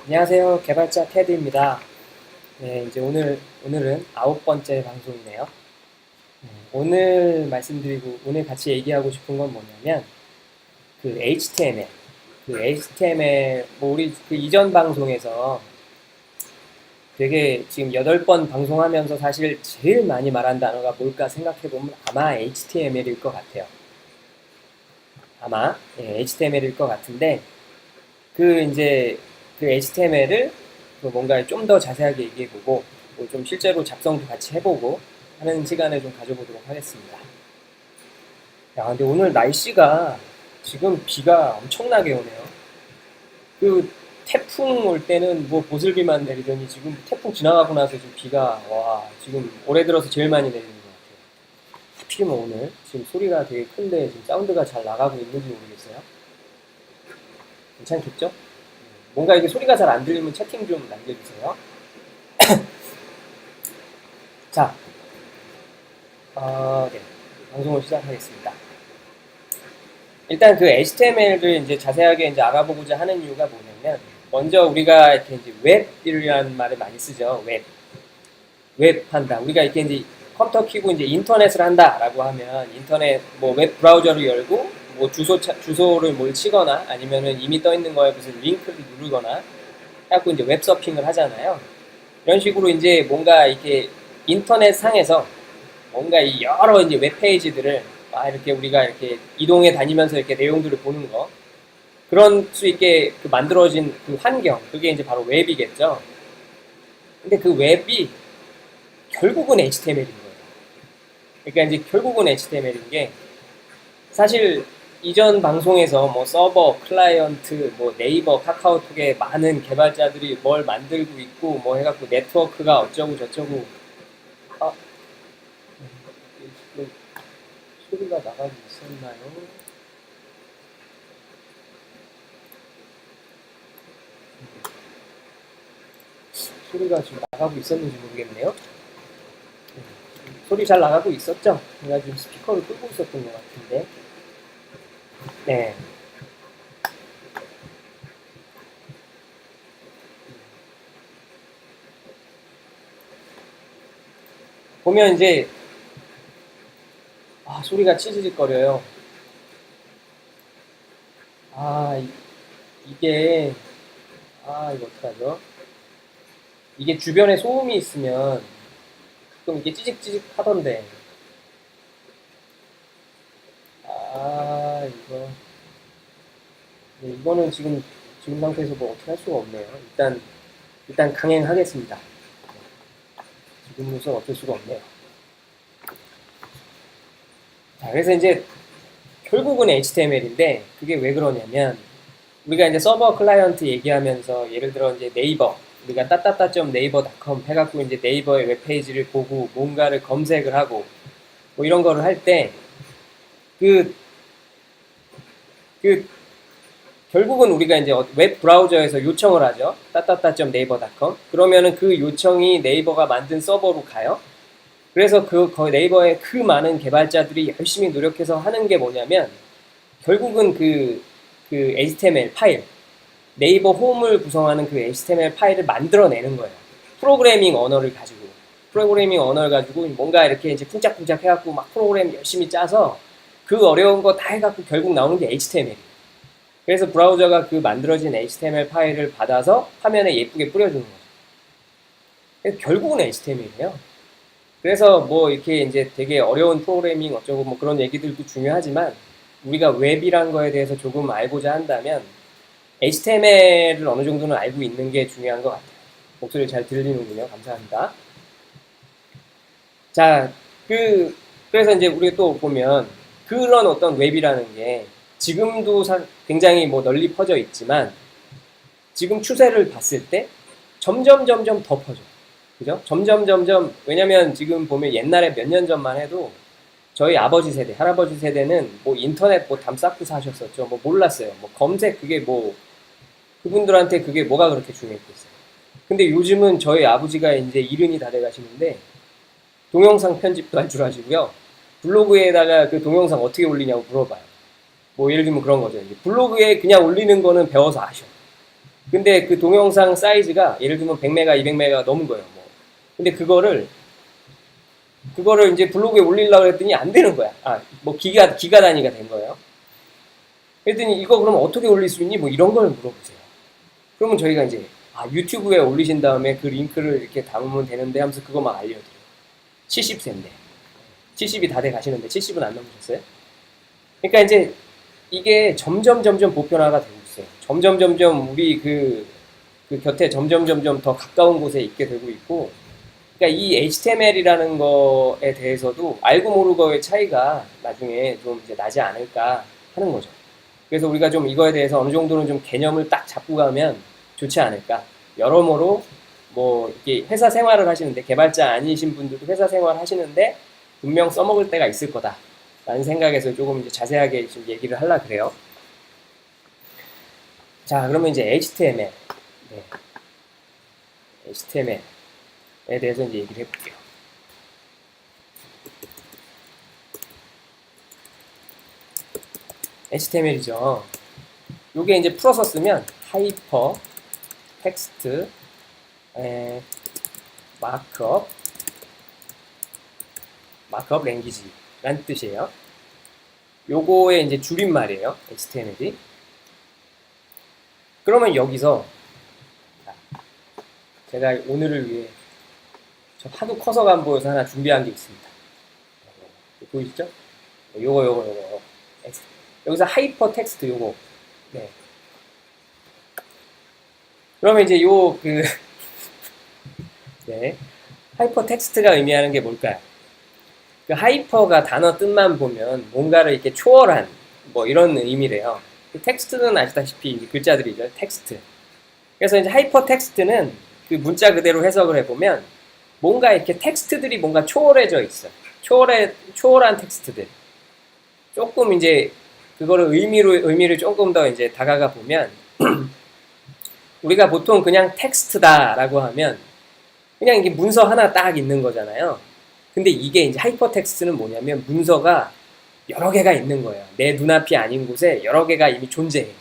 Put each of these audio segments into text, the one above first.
안녕하세요. 개발자 테드입니다. 네, 이제 오늘은 9번째 방송이네요. 오늘 같이 얘기하고 싶은 건 뭐냐면, HTML. HTML, 우리 이전 방송에서 되게 지금 8번 방송하면서 사실 제일 많이 말한 단어가 뭘까 생각해보면 아마 HTML일 것 같아요. 아마, HTML일 것 같은데, 이제 HTML을 뭔가 좀 더 자세하게 얘기해보고 좀 실제로 작성도 같이 해보고 하는 시간을 좀 가져보도록 하겠습니다. 야, 근데 오늘 날씨가 지금 비가 엄청나게 오네요. 태풍 올 때는 뭐 보슬비만 내리더니 지금 태풍 지나가고 나서 지금 비가 지금 올해 들어서 제일 많이 내리는 것 같아요. 하필이면 오늘 지금 소리가 되게 큰데 지금 사운드가 잘 나가고 있는지 모르겠어요. 괜찮겠죠? 뭔가 이게 소리가 잘 안 들리면 채팅 좀 남겨주세요. 자, 네. 방송을 시작하겠습니다. 일단 HTML을 이제 자세하게 이제 알아보고자 하는 이유가 뭐냐면, 먼저 우리가 이렇게 이제 웹이라는 말을 많이 쓰죠. 웹 한다. 우리가 이렇게 이제 컴퓨터 켜고 이제 인터넷을 한다라고 하면 인터넷 웹 브라우저를 열고 주소를 뭘 치거나 아니면은 이미 떠 있는 거에 무슨 링크를 누르거나 해갖고 이제 웹 서핑을 하잖아요. 이런 식으로 이제 뭔가 이렇게 인터넷 상에서 뭔가 이 여러 이제 웹 페이지들을 이렇게 우리가 이렇게 이동해 다니면서 이렇게 내용들을 보는 거, 그런 수 있게 만들어진 환경, 그게 이제 바로 웹이겠죠. 근데 웹이 결국은 HTML인 거예요. 그러니까 이제 결국은 HTML인 게, 사실 이전 방송에서 서버, 클라이언트, 네이버, 카카오톡에 많은 개발자들이 뭘 만들고 있고 해갖고 네트워크가 어쩌고 저쩌고. 지금 소리가 나가고 있었나요? 소리가 지금 나가고 있었는지 모르겠네요. 소리 잘 나가고 있었죠? 제가 지금 스피커를 끄고 있었던 것 같은데. 네. 보면 이제 소리가 찌질거려요. 이게 이거 어떡하죠? 이게 주변에 소음이 있으면 좀 이게 찌직찌직 하던데. 이거는 지금 상태에서 어떻게 할 수가 없네요. 일단 강행하겠습니다. 지금으로서 어쩔 수가 없네요. 자, 그래서 이제 결국은 HTML인데, 그게 왜 그러냐면, 우리가 이제 서버 클라이언트 얘기하면서 예를 들어 이제 네이버, 우리가 따따따.naver.com 해갖고 이제 네이버의 웹페이지를 보고 뭔가를 검색을 하고 이런 거를 할 때 결국은 우리가 이제 웹 브라우저에서 요청을 하죠. 따따따.naver.com. 그러면은 그 요청이 네이버가 만든 서버로 가요. 그래서 네이버의 많은 개발자들이 열심히 노력해서 하는 게 뭐냐면, 결국은 HTML 파일, 네이버 홈을 구성하는 HTML 파일을 만들어내는 거예요. 프로그래밍 언어를 가지고 뭔가 이렇게 이제 쿵짝쿵짝 해갖고 막 프로그램 열심히 짜서 어려운 거 다 해갖고 결국 나오는 게 HTML이에요. 그래서 브라우저가 만들어진 HTML 파일을 받아서 화면에 예쁘게 뿌려주는 거죠. 그래서 결국은 HTML이에요. 그래서 이렇게 이제 되게 어려운 프로그래밍 어쩌고 그런 얘기들도 중요하지만, 우리가 웹이란 거에 대해서 조금 알고자 한다면 HTML을 어느 정도는 알고 있는 게 중요한 것 같아요. 목소리 잘 들리는군요. 감사합니다. 자, 그래서 이제 우리가 또 보면 그런 어떤 웹이라는 게 지금도 굉장히 널리 퍼져 있지만, 지금 추세를 봤을 때 점점 더 퍼져. 그죠? 점점 왜냐면 지금 보면 옛날에 몇 년 전만 해도 저희 아버지 세대, 할아버지 세대는 인터넷 담쌓고 사셨었죠. 몰랐어요. 검색 그분들한테 그게 뭐가 그렇게 중요했겠어요. 근데 요즘은 저희 아버지가 이제 70이 다 돼가시는데 동영상 편집도 할 줄 아시고요. 블로그에다가 동영상 어떻게 올리냐고 물어봐요. 뭐 예를 들면 그런 거죠. 이제 블로그에 그냥 올리는 거는 배워서 아셔. 근데 그 동영상 사이즈가 예를 들면 100메가, 200메가 넘은 거예요. 뭐. 근데 그거를 이제 블로그에 올리려고 했더니 안 되는 거야. 뭐 기가 단위가 된 거예요. 그랬더니 이거 그럼 어떻게 올릴 수 있니? 뭐 이런 걸 물어보세요. 그러면 저희가 이제 유튜브에 올리신 다음에 그 링크를 이렇게 담으면 되는데 하면서 그거 막 알려드려요. 70세인데. 70이 다 돼 가시는데 70은 안 넘으셨어요? 그러니까 이제 이게 점점 보편화가 되고 있어요. 점점 우리 그 곁에 점점 더 가까운 곳에 있게 되고 있고, 그러니까 이 HTML이라는 거에 대해서도 알고 모르고의 차이가 나중에 좀 이제 나지 않을까 하는 거죠. 그래서 우리가 좀 이거에 대해서 어느 정도는 좀 개념을 딱 잡고 가면 좋지 않을까. 여러모로 뭐 이렇게 회사 생활을 하시는데, 개발자 아니신 분들도 회사 생활 하시는데 분명 써먹을 때가 있을 거다 라는 생각에서 조금 이제 자세하게 좀 얘기를 하려고 그래요. 자, 그러면 이제 HTML. 네. HTML에 대해서 이제 얘기를 해볼게요. HTML이죠. 요게 이제 풀어서 쓰면 하이퍼 텍스트 마크업 랭귀지라는 뜻이에요. 요거의 이제 줄임말이에요. HTML이. 그러면 여기서 제가 오늘을 위해 저 하도 커서가 안 보여서 하나 준비한 게 있습니다. 보이시죠? 요거. 여기서 하이퍼 텍스트 요거. 네. 그러면 이제 네. 하이퍼 텍스트가 의미하는 게 뭘까요? 그 하이퍼가 단어 뜻만 보면 뭔가를 이렇게 초월한 뭐 이런 의미래요. 그 텍스트는 아시다시피 이제 글자들이죠. 텍스트. 그래서 이제 하이퍼 텍스트는 그 문자 그대로 해석을 해보면 뭔가 이렇게 텍스트들이 뭔가 초월해져 있어. 초월한 텍스트들. 조금 이제 그거를 의미를 조금 더 이제 다가가 보면 우리가 보통 그냥 텍스트다라고 하면 그냥 이게 문서 하나 딱 있는 거잖아요. 근데 이게 이제 하이퍼텍스트는 뭐냐면 문서가 여러 개가 있는 거예요. 내 눈앞이 아닌 곳에 여러 개가 이미 존재해요.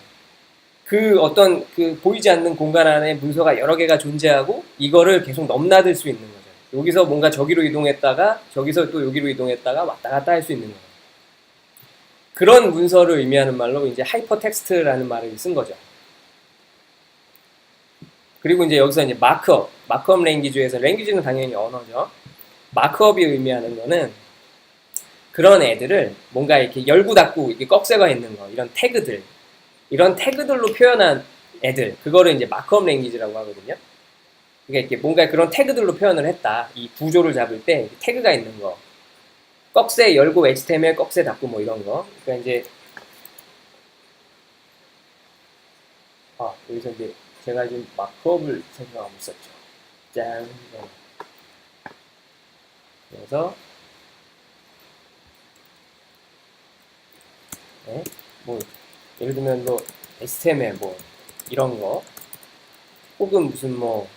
그 어떤 그 보이지 않는 공간 안에 문서가 여러 개가 존재하고 이거를 계속 넘나들 수 있는 거죠. 여기서 뭔가 저기로 이동했다가 저기서 또 여기로 이동했다가 왔다 갔다 할 수 있는 거예요. 그런 문서를 의미하는 말로 이제 하이퍼텍스트라는 말을 쓴 거죠. 그리고 이제 여기서 이제 마크업 랭귀지에서 랭귀지는 당연히 언어죠. 마크업이 의미하는 거는 그런 애들을 뭔가 이렇게 열고 닫고 이렇게 꺽쇠가 있는 거, 이런 태그들로 표현한 애들, 그거를 이제 마크업 랭귀지라고 하거든요. 그러니까 이렇게 뭔가 그런 태그들로 표현을 했다. 이 구조를 잡을 때 태그가 있는 거, 꺽쇠 열고 HTML 꺽쇠 닫고 뭐 이런 거. 그러니까 이제 여기서 이제 제가 지금 마크업을 생각하고 있었죠. 짠. 네. 그래서 네. 뭐 예를 들면 뭐 HTML 뭐 이런 거 혹은 무슨 뭐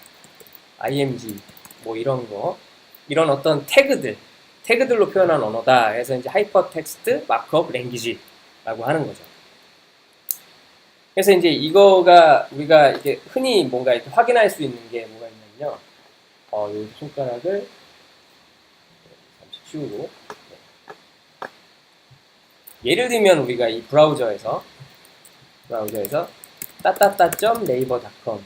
IMG 뭐 이런 거 이런 어떤 태그들로 표현한 언어다 해서 이제 하이퍼텍스트 마크업 랭귀지라고 하는 거죠. 그래서 이제 이거가 우리가 이게 흔히 뭔가 이렇게 확인할 수 있는 게 뭐가 있냐면요. 이 손가락을 잠시 치우고 예를 들면 우리가 이 브라우저에서 따따따.naver.com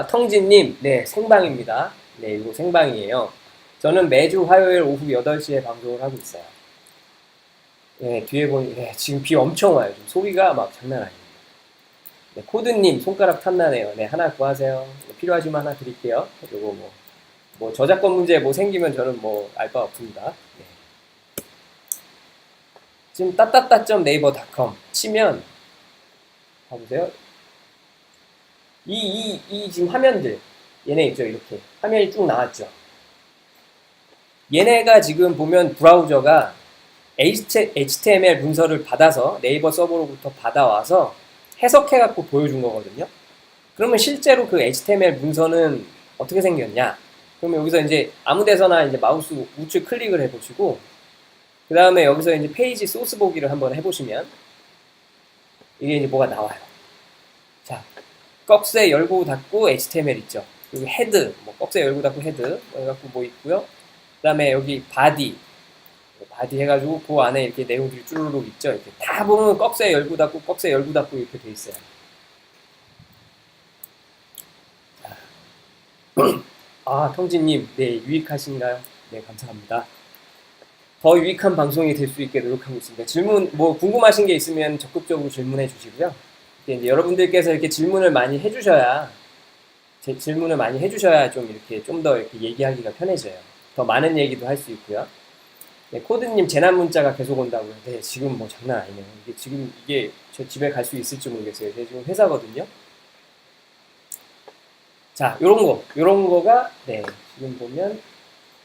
텅진님, 네, 생방입니다. 네, 이거 생방이에요. 저는 매주 화요일 오후 8시에 방송을 하고 있어요. 네, 뒤에 보니, 네, 지금 비 엄청 와요. 좀 소리가 막 장난 아닙니다. 네, 코드님, 손가락 탐나네요. 네, 하나 구하세요. 네, 필요하시면 하나 드릴게요. 요거 뭐 저작권 문제 뭐 생기면 저는 뭐 알 바 없습니다. 네. 지금 따따따.naver.com 치면 봐보세요. 이 지금 화면들 얘네 있죠. 이렇게 화면이 쭉 나왔죠. 얘네가 지금 보면 브라우저가 HTML 문서를 받아서 네이버 서버로부터 받아와서 해석해갖고 보여준 거거든요. 그러면 실제로 그 HTML 문서는 어떻게 생겼냐? 그러면 여기서 이제 아무 데서나 이제 마우스 우측 클릭을 해보시고 그 다음에 여기서 이제 페이지 소스 보기를 한번 해보시면 이게 이제 뭐가 나와요. 자, 꺽쇠 열고 닫고 HTML 있죠. 그리고 헤드, 뭐 꺽쇠 열고 닫고 헤드, 해갖고 뭐 있고요. 그 다음에 여기 바디 해가지고 그 안에 이렇게 내용들이 쭈루룩 있죠. 이렇게 다 보면 꺽쇠 열고 닫고 꺽쇠 열고 닫고 이렇게 돼 있어요. 아, 통진님, 네, 유익하신가요? 네, 감사합니다. 더 유익한 방송이 될 수 있게 노력하고 있습니다. 질문, 뭐, 궁금하신 게 있으면 적극적으로 질문해 주시고요. 이제 여러분들께서 이렇게 질문을 많이 해주셔야, 질문을 많이 해주셔야 좀 이렇게 좀 더 이렇게 얘기하기가 편해져요. 더 많은 얘기도 할 수 있고요. 네, 코드님 재난 문자가 계속 온다고요. 네, 지금 뭐 장난 아니네요. 이게 지금 이게 저 집에 갈 수 있을지 모르겠어요. 제가 지금 회사거든요. 자, 요런 거가, 네, 지금 보면,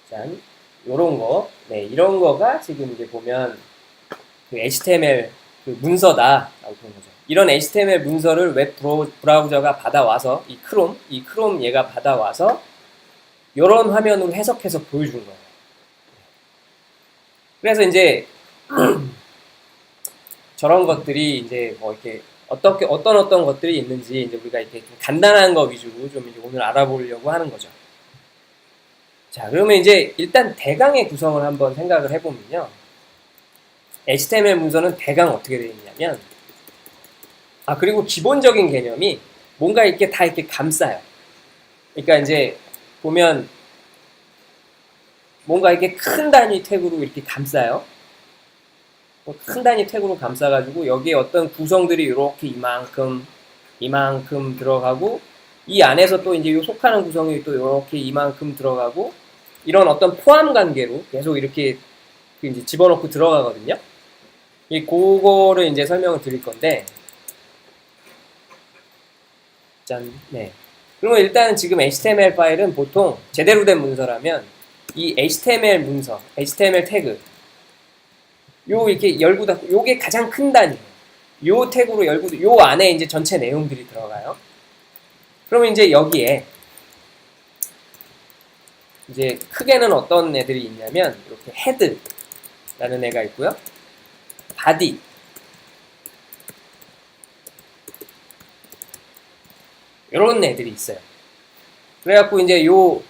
짠, 요런 거, 네, 이런 거가 지금 이제 보면, 그 HTML 그 문서다라고 보는 거죠. 이런 HTML 문서를 웹 브라우저가 받아와서, 이 크롬 얘가 받아와서, 요런 화면으로 해석해서 보여주는 거예요. 그래서 이제, 저런 것들이 이제 뭐 이렇게, 어떤 것들이 있는지 이제 우리가 이렇게 좀 간단한 거 위주로 좀 이제 오늘 알아보려고 하는 거죠. 자, 그러면 이제 일단 대강의 구성을 한번 생각을 해보면요. HTML 문서는 대강 어떻게 되어 있냐면, 그리고 기본적인 개념이 뭔가 이렇게 다 이렇게 감싸요. 그러니까 이제 보면 뭔가 이렇게 큰 단위 태그로 이렇게 감싸요. 큰 단위 태그로 감싸가지고 여기에 어떤 구성들이 이렇게 이만큼 들어가고 이 안에서 또 이제 요 속하는 구성이 또 이렇게 이만큼 들어가고 이런 어떤 포함 관계로 계속 이렇게 이제 집어넣고 들어가거든요. 그거를 이제 설명을 드릴 건데, 짠, 네. 그러면 일단 지금 HTML 파일은 보통 제대로 된 문서라면 이 HTML 문서, HTML 태그 요 이렇게 열고 닫고 요게 가장 큰 단위. 요 태그로 열고 요 안에 이제 전체 내용들이 들어가요. 그러면 이제 여기에 이제 크게는 어떤 애들이 있냐면 이렇게 헤드라는 애가 있고요. 바디 이런 애들이 있어요. 그래갖고 이제 요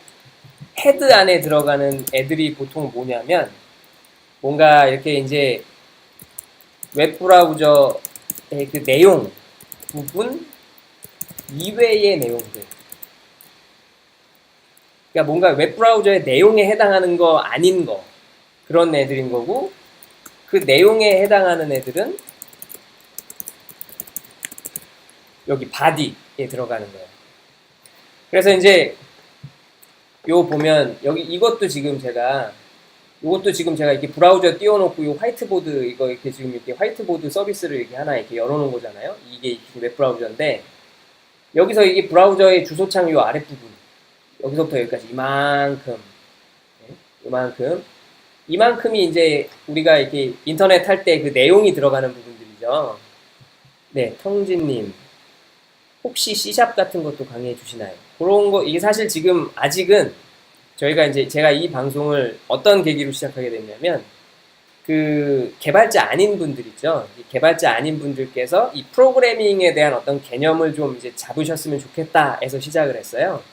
헤드 안에 들어가는 애들이 보통 뭐냐면 뭔가 이렇게 이제 웹 브라우저의 그 내용 부분 이외의 내용들. 그러니까 뭔가 웹 브라우저의 내용에 해당하는 거 아닌 거 그런 애들인 거고 그 내용에 해당하는 애들은 여기 바디에 들어가는 거예요. 그래서 이제 요 보면 여기 이것도 지금 제가 이렇게 브라우저 띄워놓고 이 화이트보드 이거 이렇게 지금 이렇게 화이트보드 서비스를 이렇게 하나 이렇게 열어놓은 거잖아요. 이게 웹 브라우저인데 여기서 이게 브라우저의 주소창 요 아랫부분 여기서부터 여기까지 이만큼이 이제 우리가 이렇게 인터넷 할 때 그 내용이 들어가는 부분들이죠. 네, 성진님 혹시 C샵 같은 것도 강의해 주시나요? 그런 거 이게 사실 지금 아직은 저희가 이제 제가 이 방송을 어떤 계기로 시작하게 됐냐면 그 개발자 아닌 분들 있죠. 개발자 아닌 분들께서 이 프로그래밍에 대한 어떤 개념을 좀 이제 잡으셨으면 좋겠다 해서 시작을 했어요.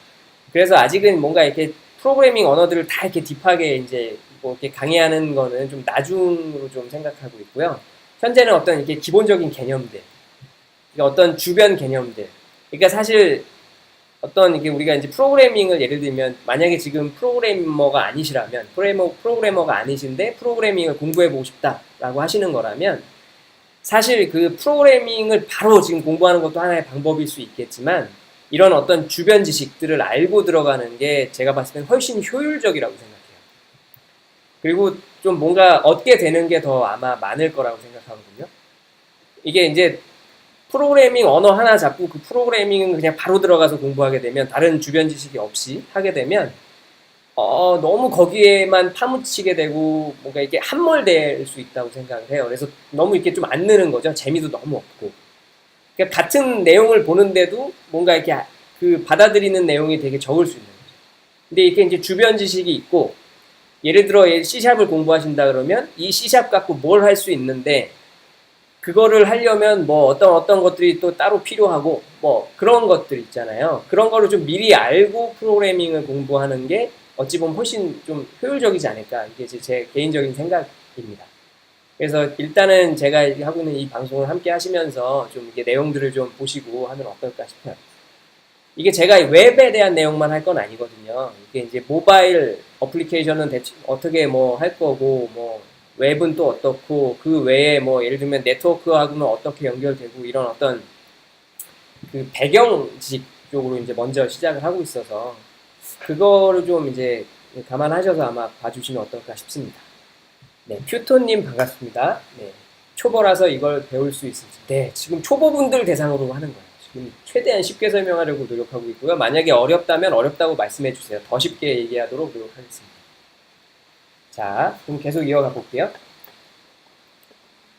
그래서 아직은 뭔가 이렇게 프로그래밍 언어들을 다 이렇게 딥하게 이제 뭐 이렇게 강의하는 거는 좀 나중으로 좀 생각하고 있고요. 현재는 어떤 이렇게 기본적인 개념들, 그러니까 어떤 주변 개념들. 그러니까 사실 어떤 이게 우리가 이제 프로그래밍을 예를 들면 만약에 지금 프로그래머가 아니시라면 프로그래머가 아니신데 프로그래밍을 공부해보고 싶다라고 하시는 거라면 사실 그 프로그래밍을 바로 지금 공부하는 것도 하나의 방법일 수 있겠지만 이런 어떤 주변 지식들을 알고 들어가는 게 제가 봤을 땐 훨씬 효율적이라고 생각해요. 그리고 좀 뭔가 얻게 되는 게 더 아마 많을 거라고 생각하거든요. 이게 이제 프로그래밍 언어 하나 잡고 그 프로그래밍은 그냥 바로 들어가서 공부하게 되면 다른 주변 지식이 없이 하게 되면 너무 거기에만 파묻히게 되고 뭔가 이게 함몰될 수 있다고 생각을 해요. 그래서 너무 이렇게 좀 안 느는 거죠. 재미도 너무 없고. 그러니까 같은 내용을 보는데도 뭔가 이렇게 그 받아들이는 내용이 되게 적을 수 있는 거죠. 근데 이렇게 이제 주변 지식이 있고 예를 들어 C샵을 공부하신다 그러면 이 C샵 갖고 뭘 할 수 있는데 그거를 하려면 뭐 어떤 것들이 또 따로 필요하고 뭐 그런 것들 있잖아요. 그런 거를 좀 미리 알고 프로그래밍을 공부하는 게 어찌 보면 훨씬 좀 효율적이지 않을까. 이게 제 개인적인 생각입니다. 그래서 일단은 제가 하고 있는 이 방송을 함께 하시면서 좀 이게 내용들을 좀 보시고 하면 어떨까 싶어요. 이게 제가 웹에 대한 내용만 할 건 아니거든요. 이게 이제 모바일 어플리케이션은 대체 어떻게 뭐 할 거고, 뭐 웹은 또 어떻고, 그 외에 뭐 예를 들면 네트워크하고는 어떻게 연결되고 이런 어떤 그 배경지 쪽으로 이제 먼저 시작을 하고 있어서 그거를 좀 이제 감안하셔서 아마 봐주시면 어떨까 싶습니다. 네, 퓨토님 반갑습니다. 네, 초보라서 이걸 배울 수 있을지. 네, 지금 초보분들 대상으로 하는 거예요. 지금 최대한 쉽게 설명하려고 노력하고 있고요. 만약에 어렵다면 어렵다고 말씀해 주세요. 더 쉽게 얘기하도록 노력하겠습니다. 자, 그럼 계속 이어가 볼게요.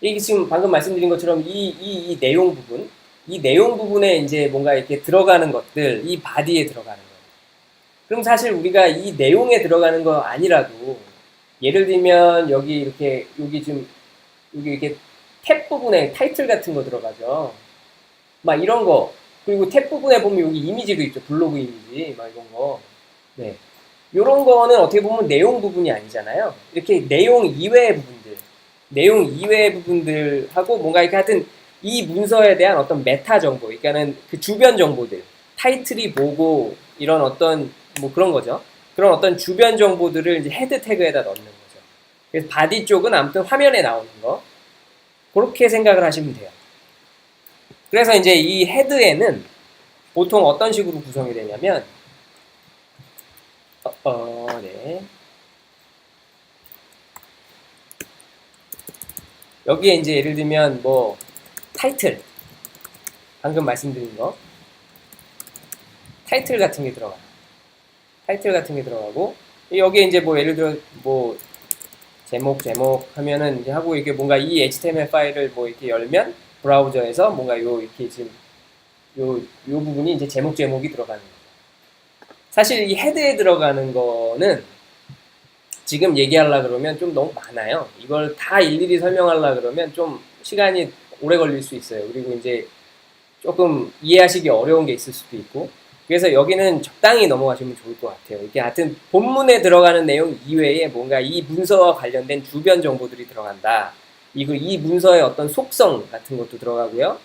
이게 지금 방금 말씀드린 것처럼 이 내용 부분, 이 내용 부분에 이제 뭔가 이렇게 들어가는 것들, 이 바디에 들어가는 거예요. 그럼 사실 우리가 이 내용에 들어가는 거 아니라도 예를 들면 여기 이렇게 여기 이렇게 탭 부분에 타이틀 같은 거 들어가죠. 막 이런 거. 그리고 탭 부분에 보면 여기 이미지도 있죠. 블로그 이미지. 막 이런 거. 네. 요런 거는 어떻게 보면 내용 부분이 아니잖아요. 이렇게 내용 이외의 부분들. 내용 이외의 부분들하고 뭔가 이렇게 하여튼 이 문서에 대한 어떤 메타 정보. 그러니까는 그 주변 정보들. 타이틀이 뭐고 이런 어떤 뭐 그런 거죠. 그런 어떤 주변 정보들을 이제 헤드 태그에다 넣는 거죠. 그래서 바디 쪽은 아무튼 화면에 나오는 거. 그렇게 생각을 하시면 돼요. 그래서 이제 이 헤드에는 보통 어떤 식으로 구성이 되냐면, 네. 여기에 이제 예를 들면 뭐 타이틀, 방금 말씀드린 거, 타이틀 같은 게 들어가요. 타이틀 같은 게 들어가고, 여기에 이제 뭐 예를 들어 뭐 제목 하면은 이제 하고 이게 뭔가 이 HTML 파일을 뭐 이렇게 열면 브라우저에서 뭔가 요 이렇게 지금 요 부분이 이제 제목이 들어가는 거예요. 사실 이 헤드에 들어가는 거는 지금 얘기하려고 그러면 좀 너무 많아요. 이걸 다 일일이 설명하려고 그러면 좀 시간이 오래 걸릴 수 있어요. 그리고 이제 조금 이해하시기 어려운 게 있을 수도 있고. 그래서 여기는 적당히 넘어가시면 좋을 것 같아요. 이게 하여튼 본문에 들어가는 내용 이외에 뭔가 이 문서와 관련된 주변 정보들이 들어간다. 이 문서의 어떤 속성 같은 것도 들어가고요.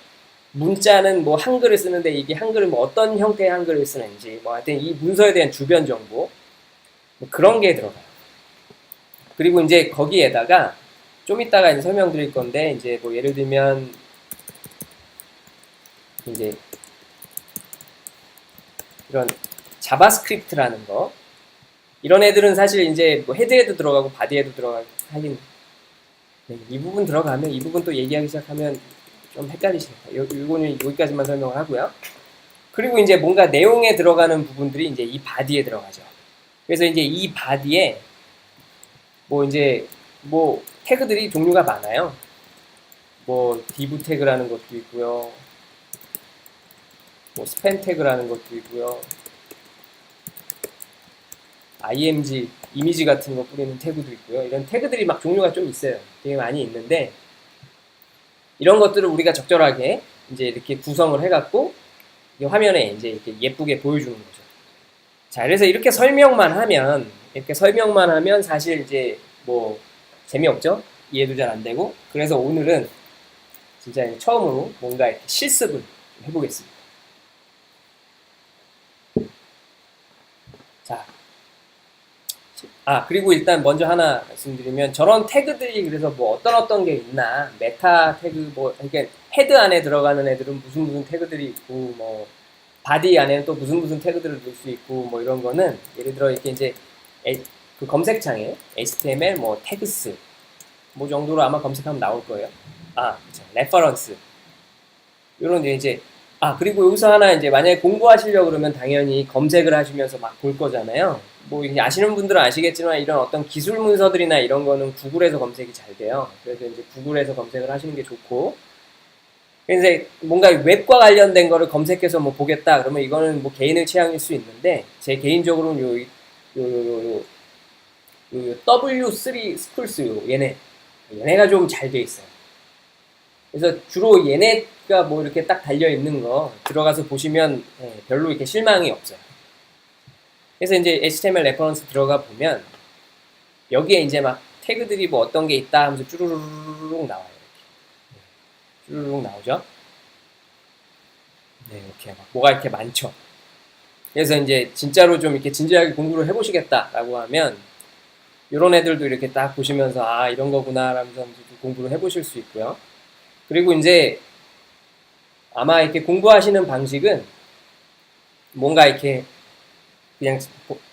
문자는 뭐 한글을 쓰는데 이게 한글은 뭐 어떤 형태의 한글을 쓰는지 뭐 하여튼 이 문서에 대한 주변 정보 뭐 그런 게 들어가요. 그리고 이제 거기에다가 좀 이따가 이제 설명드릴 건데 이제 뭐 예를 들면 이제 이런 자바스크립트라는 거 이런 애들은 사실 이제 뭐 헤드에도 들어가고 바디에도 들어가고 하긴 네, 이 부분 들어가면 이 부분 또 얘기하기 시작하면 좀 헷갈리시니까 이거는 여기까지만 설명을 하고요. 그리고 이제 뭔가 내용에 들어가는 부분들이 이제 이 바디에 들어가죠. 그래서 이제 이 바디에 뭐 이제 뭐 태그들이 종류가 많아요. 뭐 div 태그라는 것도 있고요. 뭐 스팸 태그라는 것도 있고요. img 이미지 같은 거 뿌리는 태그도 있고요. 이런 태그들이 막 종류가 좀 있어요. 되게 많이 있는데 이런 것들을 우리가 적절하게 이제 이렇게 구성을 해갖고 화면에 이제 이렇게 예쁘게 보여주는 거죠. 자, 그래서 이렇게 설명만 하면 사실 이제 뭐 재미없죠? 이해도 잘 안 되고. 그래서 오늘은 진짜 처음으로 뭔가 이렇게 실습을 해보겠습니다. 자, 그리고 일단 먼저 하나 말씀드리면 저런 태그들이 그래서 뭐 어떤 게 있나 메타 태그 뭐 이렇게 헤드 안에 들어가는 애들은 무슨 태그들이 있고 뭐 바디 안에는 또 무슨 태그들을 넣을 수 있고 뭐 이런 거는 예를 들어 이렇게 이제 그 검색창에 HTML 뭐 태그스 뭐 정도로 아마 검색하면 나올 거예요. 그렇죠. 레퍼런스 이런 데 이제 그리고 여기서 하나 이제 만약에 공부하시려고 그러면 당연히 검색을 하시면서 막 볼 거잖아요. 뭐 이제 아시는 분들은 아시겠지만 이런 어떤 기술 문서들이나 이런 거는 구글에서 검색이 잘 돼요. 그래서 이제 구글에서 검색을 하시는 게 좋고. 이제 뭔가 웹과 관련된 거를 검색해서 뭐 보겠다 그러면 이거는 뭐 개인의 취향일 수 있는데 제 개인적으로는 W3 스쿨스 얘네가 좀 잘 돼 있어요. 그래서 주로 얘네가 뭐 이렇게 딱 달려 있는 거 들어가서 보시면 별로 이렇게 실망이 없어요. 그래서 이제 HTML 레퍼런스 들어가 보면 여기에 이제 막 태그들이 뭐 어떤 게 있다 하면서 쭈루루룩 나와요. 이렇게. 쭈루룩 나오죠? 네, 이렇게 막 뭐가 이렇게 많죠. 그래서 이제 진짜로 좀 이렇게 진지하게 공부를 해보시겠다라고 하면 이런 애들도 이렇게 딱 보시면서 아 이런 거구나 라면서 공부를 해보실 수 있고요. 그리고 이제 아마 이렇게 공부하시는 방식은 뭔가 이렇게 그냥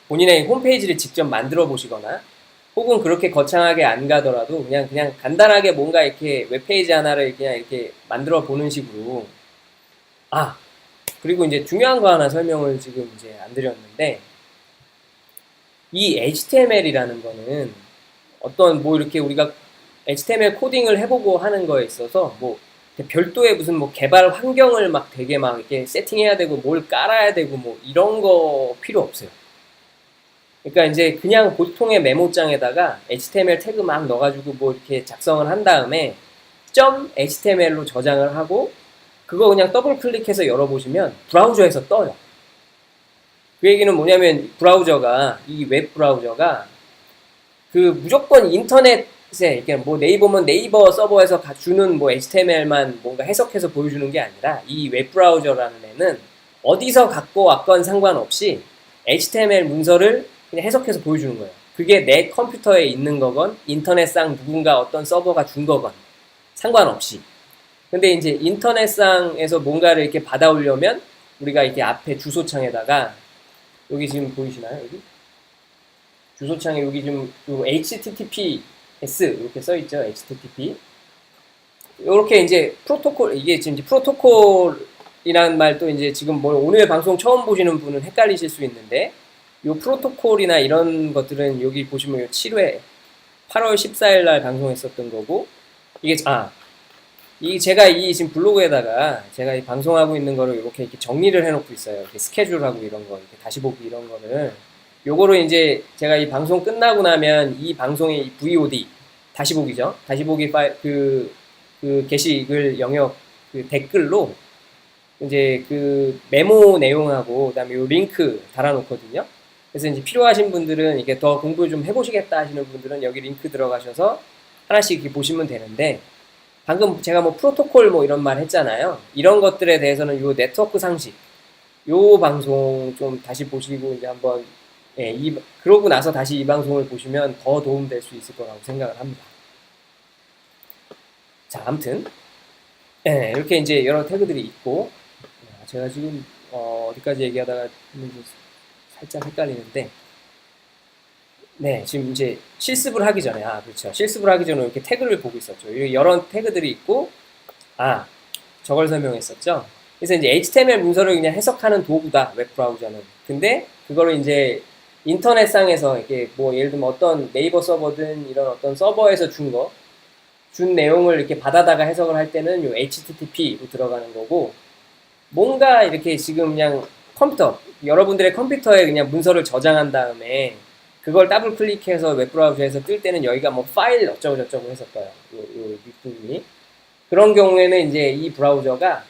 본인의 홈페이지를 직접 만들어 보시거나 혹은 그렇게 거창하게 안 가더라도 그냥 간단하게 뭔가 이렇게 웹페이지 하나를 그냥 이렇게 만들어 보는 식으로 그리고 이제 중요한 거 하나 설명을 지금 이제 안 드렸는데 이 HTML이라는 거는 어떤 뭐 이렇게 우리가 HTML 코딩을 해보고 하는 거에 있어서 뭐 별도의 무슨 뭐 개발 환경을 막 되게 막 이렇게 세팅해야 되고 뭘 깔아야 되고 뭐 이런 거 필요 없어요. 그러니까 이제 그냥 보통의 메모장에다가 HTML 태그 막 넣어가지고 뭐 이렇게 작성을 한 다음에 .html로 저장을 하고 그거 그냥 더블 클릭해서 열어보시면 브라우저에서 떠요. 그 얘기는 뭐냐면 브라우저가 이 웹 브라우저가 그 무조건 인터넷에 이렇게 뭐 네이버면 네이버 서버에서 주는 뭐 HTML만 뭔가 해석해서 보여주는 게 아니라 이 웹 브라우저라는 애는 어디서 갖고 왔건 상관없이 HTML 문서를 그냥 해석해서 보여주는 거예요. 그게 내 컴퓨터에 있는 거건 인터넷상 누군가 어떤 서버가 준 거건 상관없이. 근데 이제 인터넷상에서 뭔가를 이렇게 받아오려면 우리가 이렇게 앞에 주소창에다가 여기 지금 보이시나요? 여기? 주소창에 여기 좀 HTTPS 이렇게 써 있죠. HTTP. 이렇게 이제 프로토콜 이게 지금 이제 프로토콜이라는 말도 이제 지금 뭐 오늘 방송 처음 보시는 분은 헷갈리실 수 있는데 요 프로토콜이나 이런 것들은 여기 보시면 요 7회 8월 14일 날 방송했었던 거고 이게 이 제가 이 지금 블로그에다가 제가 이 방송하고 있는 거를 이렇게 정리를 해놓고 있어요. 이렇게 스케줄하고 이런 거, 이렇게 다시 보기 이런 거를 요거를 이제 제가 이 방송 끝나고 나면 이 방송의 이 VOD 다시 보기죠. 다시 보기 파일 그 게시글 영역 그 댓글로 이제 그 메모 내용하고 그다음에 요 링크 달아놓거든요. 그래서 이제 필요하신 분들은 이게 더 공부 좀 해보시겠다 하시는 분들은 여기 링크 들어가셔서 하나씩 이렇게 보시면 되는데 방금 제가 뭐 프로토콜 뭐 이런 말 했잖아요. 이런 것들에 대해서는 요 네트워크 상식 요 방송 좀 다시 보시고 이제 한번 그러고 나서 다시 이 방송을 보시면 더 도움될 수 있을 거라고 생각을 합니다. 자, 아무튼 이렇게 이제 여러 태그들이 있고 제가 지금 어디까지 얘기하다가 살짝 헷갈리는데 네, 지금 이제 실습을 하기 전에 그렇죠. 실습을 하기 전에 이렇게 태그를 보고 있었죠. 여러 태그들이 있고 저걸 설명했었죠. 그래서 이제 HTML 문서를 그냥 해석하는 도구다 웹 브라우저는. 근데 그거를 이제 인터넷상에서 이렇게 뭐 예를 들면 어떤 네이버 서버든 이런 어떤 서버에서 준 내용을 이렇게 받아다가 해석을 할 때는 요 HTTP로 들어가는 거고 뭔가 이렇게 지금 그냥 여러분들의 컴퓨터에 그냥 문서를 저장한 다음에 그걸 더블 클릭해서 웹 브라우저에서 뜰 때는 여기가 뭐 파일 어쩌고저쩌고 해서 떠요. 요 윗부분이. 그런 경우에는 이제 이 브라우저가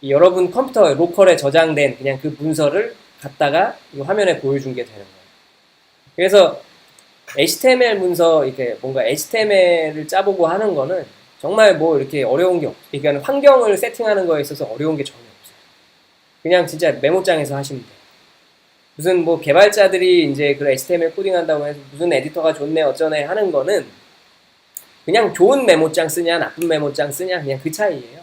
여러분 컴퓨터 로컬에 저장된 그냥 그 문서를 갖다가 이 화면에 보여준 게 되는 거예요. 그래서 HTML 문서 이렇게 뭔가 HTML을 짜보고 하는 거는 정말 뭐 이렇게 어려운 게 없어요. 그러니까 환경을 세팅하는 거에 있어서 어려운 게 전혀 없어요. 그냥 진짜 메모장에서 하시면 돼요. 무슨 뭐 개발자들이 이제 그 HTML 코딩한다고 해서 무슨 에디터가 좋네 어쩌네 하는 거는 그냥 좋은 메모장 쓰냐 나쁜 메모장 쓰냐 그냥 그 차이예요.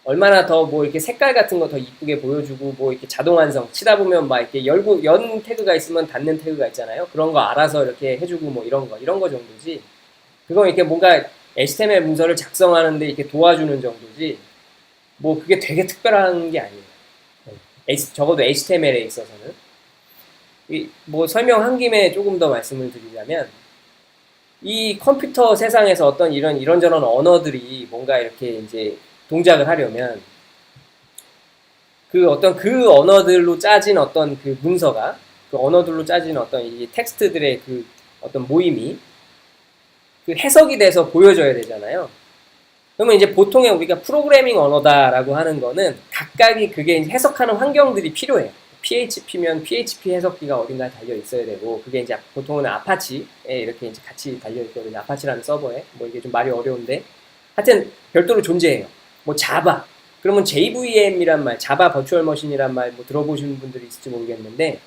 얼마나 더 뭐 이렇게 색깔 같은 거 더 이쁘게 보여주고 뭐 이렇게 자동 완성 치다 보면 막 이렇게 연 태그가 있으면 닫는 태그가 있잖아요. 그런 거 알아서 이렇게 해주고 뭐 이런 거 정도지. 그건 이렇게 뭔가 HTML 문서를 작성하는데 이렇게 도와주는 정도지. 뭐 그게 되게 특별한 게 아니에요. 적어도 HTML에 있어서는. 뭐 설명한 김에 조금 더 말씀을 드리자면 이 컴퓨터 세상에서 어떤 이런저런 언어들이 뭔가 이렇게 이제 동작을 하려면 그 언어들로 짜진 어떤 그 문서가 그 언어들로 짜진 어떤 이 텍스트들의 그 어떤 모임이 그 해석이 돼서 보여져야 되잖아요. 그러면 이제 보통의 우리가 프로그래밍 언어다라고 하는 거는 각각이 그게 이제 해석하는 환경들이 필요해요. PHP면 PHP 해석기가 어딘가에 달려 있어야 되고, 그게 이제 보통은 아파치에 이렇게 이제 같이 달려 있거든요. 아파치라는 서버에. 뭐 이게 좀 말이 어려운데. 하여튼 별도로 존재해요. 뭐 자바. 그러면 JVM이란 말, 자바 버추얼 머신이란 말 뭐 들어보시는 분들이 있을지 모르겠는데,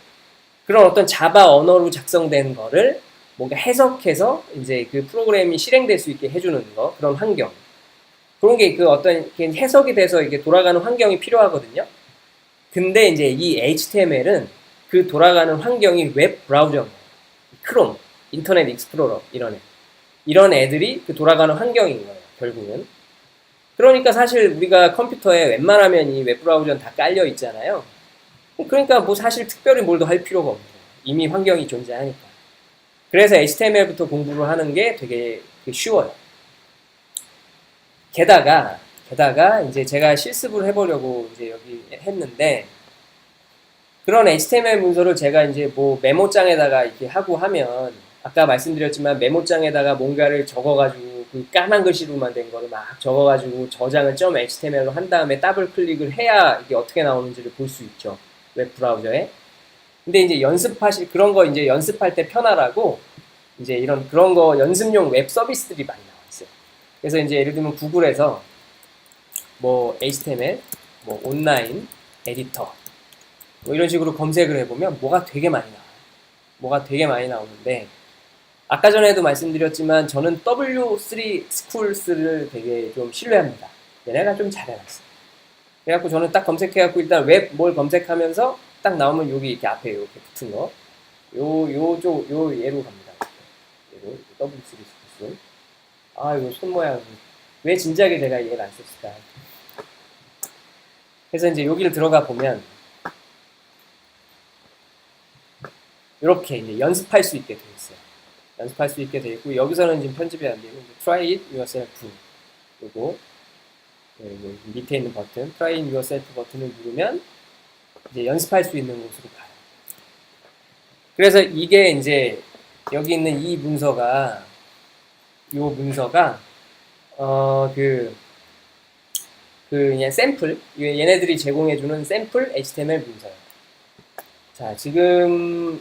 그런 어떤 자바 언어로 작성된 거를 뭔가 해석해서 이제 그 프로그램이 실행될 수 있게 해주는 거, 그런 환경. 그런 게 그 어떤 해석이 돼서 이게 돌아가는 환경이 필요하거든요. 근데 이제 이 HTML은 그 돌아가는 환경이 웹 브라우저, 크롬, 인터넷 익스플로러 이런 애들이 그 돌아가는 환경인 거예요. 결국은. 그러니까 사실 우리가 컴퓨터에 웬만하면 이 웹 브라우저는 다 깔려 있잖아요. 그러니까 뭐 사실 특별히 뭘 더 할 필요가 없는 거예요. 이미 환경이 존재하니까. 그래서 HTML부터 공부를 하는 게 되게 쉬워요. 게다가 이제 제가 실습을 해보려고 이제 여기 했는데, 그런 HTML 문서를 제가 이제 뭐 메모장에다가 이렇게 하고 하면, 아까 말씀드렸지만 메모장에다가 뭔가를 적어가지고 그 까만 글씨로만 된 거를 막 적어가지고 저장을 .html로 한 다음에 더블 클릭을 해야 이게 어떻게 나오는지를 볼 수 있죠. 웹 브라우저에. 근데 이제 그런 거 이제 연습할 때 편하라고 이제 그런 거 연습용 웹 서비스들이 많이 나와 있어요. 그래서 이제 예를 들면 구글에서 뭐 HTML, 뭐 온라인 에디터 뭐 이런 식으로 검색을 해보면 뭐가 되게 많이 나와요. 뭐가 되게 많이 나오는데, 아까 전에도 말씀드렸지만 저는 W3 스쿨스를 되게 좀 신뢰합니다. 얘네가 좀 잘해놨어. 그래갖고 저는 딱 검색해갖고 일단 웹 뭘 검색하면서 딱 나오면 여기 이렇게 앞에 이렇게 붙은 거, 요 얘로 갑니다. 얘로 W3 스쿨스. 아, 이거 손 모양 왜 진작에 제가 얘를 안 썼을까? 그래서 이제 여기를 들어가 보면 이렇게 이제 연습할 수 있게 되어 있어요. 연습할 수 있게 되어 있고, 여기서는 지금 편집이 안 되고, try it yourself. 그리고 밑에 있는 버튼, try it yourself 버튼을 누르면 이제 연습할 수 있는 곳으로 가요. 그래서 이게 이제 여기 있는 이 문서가, 그냥 샘플, 얘네들이 제공해주는 샘플 HTML 문서예요. 자, 지금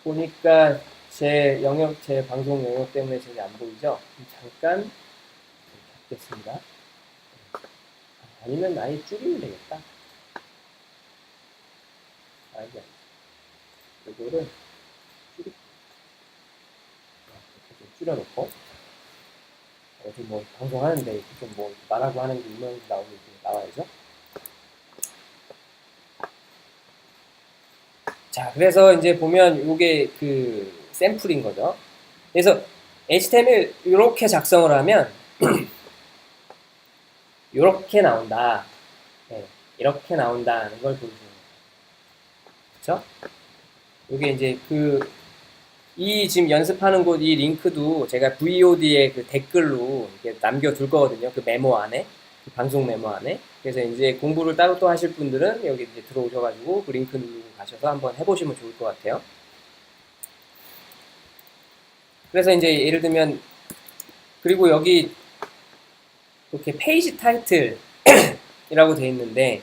보니까 제 방송 영역 때문에 잘 안 보이죠? 잠깐 잡겠습니다. 아니면 아예 줄이면 되겠다. 이거를 줄여놓고, 어디 뭐 방송하는데 좀 뭐 말하고 하는 게 유명히 나와야죠. 자, 그래서 이제 보면 이게 그 샘플인 거죠. 그래서 HTML 이렇게 작성을 하면 이렇게 나온다. 네, 이렇게 나온다는 걸 보여주는 거예요. 그렇죠? 이게 이제 이 지금 연습하는 곳 이 링크도 제가 VOD에 그 댓글로 이렇게 남겨둘 거거든요. 그 메모 안에, 그 방송 메모 안에. 그래서 이제 공부를 따로 또 하실 분들은 여기 이제 들어오셔가지고 그 링크 누르고 가셔서 한번 해보시면 좋을 것 같아요. 그래서 이제 예를 들면, 그리고 여기 이렇게 페이지 타이틀이라고 되어 있는데,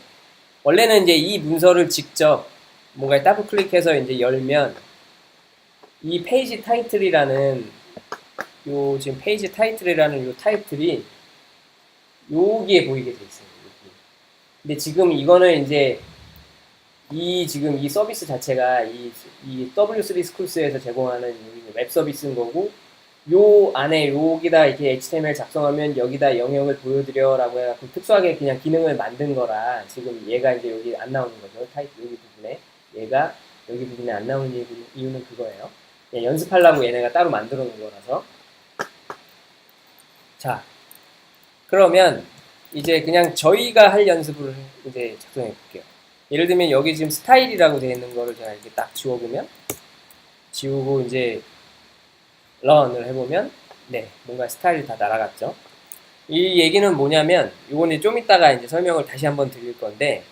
원래는 이제 이 문서를 직접 뭔가 더블 클릭해서 이제 열면 이 페이지 타이틀이라는 지금 페이지 타이틀이라는 요 타이틀이 여기에 보이게 돼 있어요. 여기. 근데 지금 이거는 이제 지금 이 서비스 자체가 이 W3 스쿨스에서 제공하는 웹 서비스인 거고, 요 안에 여기다 이렇게 HTML 작성하면 여기다 영역을 보여드려라고 해갖고 특수하게 그냥 기능을 만든 거라 지금 얘가 이제 여기 안 나오는 거죠. 타이틀 여기 부분에 얘가 여기 부분에 안 나오는 이유는 그거예요. 연습하려고 얘네가 따로 만들어 놓은 거라서. 자, 그러면 이제 그냥 저희가 할 연습을 이제 작성해 볼게요. 예를 들면 여기 지금 스타일이라고 되어 있는 거를 제가 이렇게 딱 지워보면, 지우고 이제 런을 해보면, 네, 뭔가 스타일이 다 날아갔죠. 이 얘기는 뭐냐면, 이거는 좀 이따가 이제 설명을 다시 한번 드릴 건데,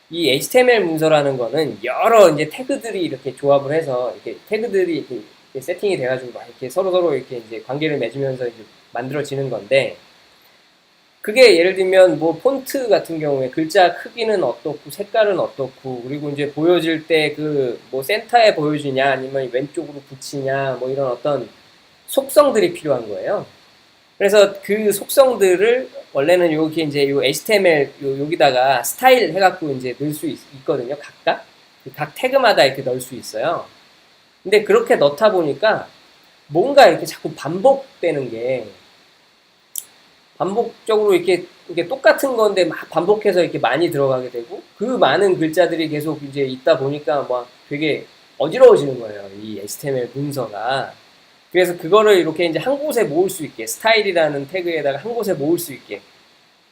이 HTML 문서라는 거는 여러 이제 태그들이 이렇게 조합을 해서, 이렇게 태그들이 이렇게 세팅이 돼가지고 막 이렇게 서로 이렇게 이제 관계를 맺으면서 이제 만들어지는 건데, 그게 예를 들면 뭐 폰트 같은 경우에 글자 크기는 어떻고 색깔은 어떻고, 그리고 이제 보여질 때 그 뭐 센터에 보여지냐 아니면 왼쪽으로 붙이냐 뭐 이런 어떤 속성들이 필요한 거예요. 그래서 그 속성들을 원래는 여기 이제 요 HTML 여기다가 스타일 해갖고 이제 넣을 수 있거든요. 각각 각 태그마다 이렇게 넣을 수 있어요. 근데 그렇게 넣다 보니까 뭔가 이렇게 자꾸 반복되는 게, 반복적으로 이렇게 똑같은 건데 막 반복해서 이렇게 많이 들어가게 되고, 그 많은 글자들이 계속 이제 있다 보니까 막 되게 어지러워지는 거예요. 이 HTML 문서가. 그래서 그거를 이렇게 이제 한 곳에 모을 수 있게, 스타일이라는 태그에다가 한 곳에 모을 수 있게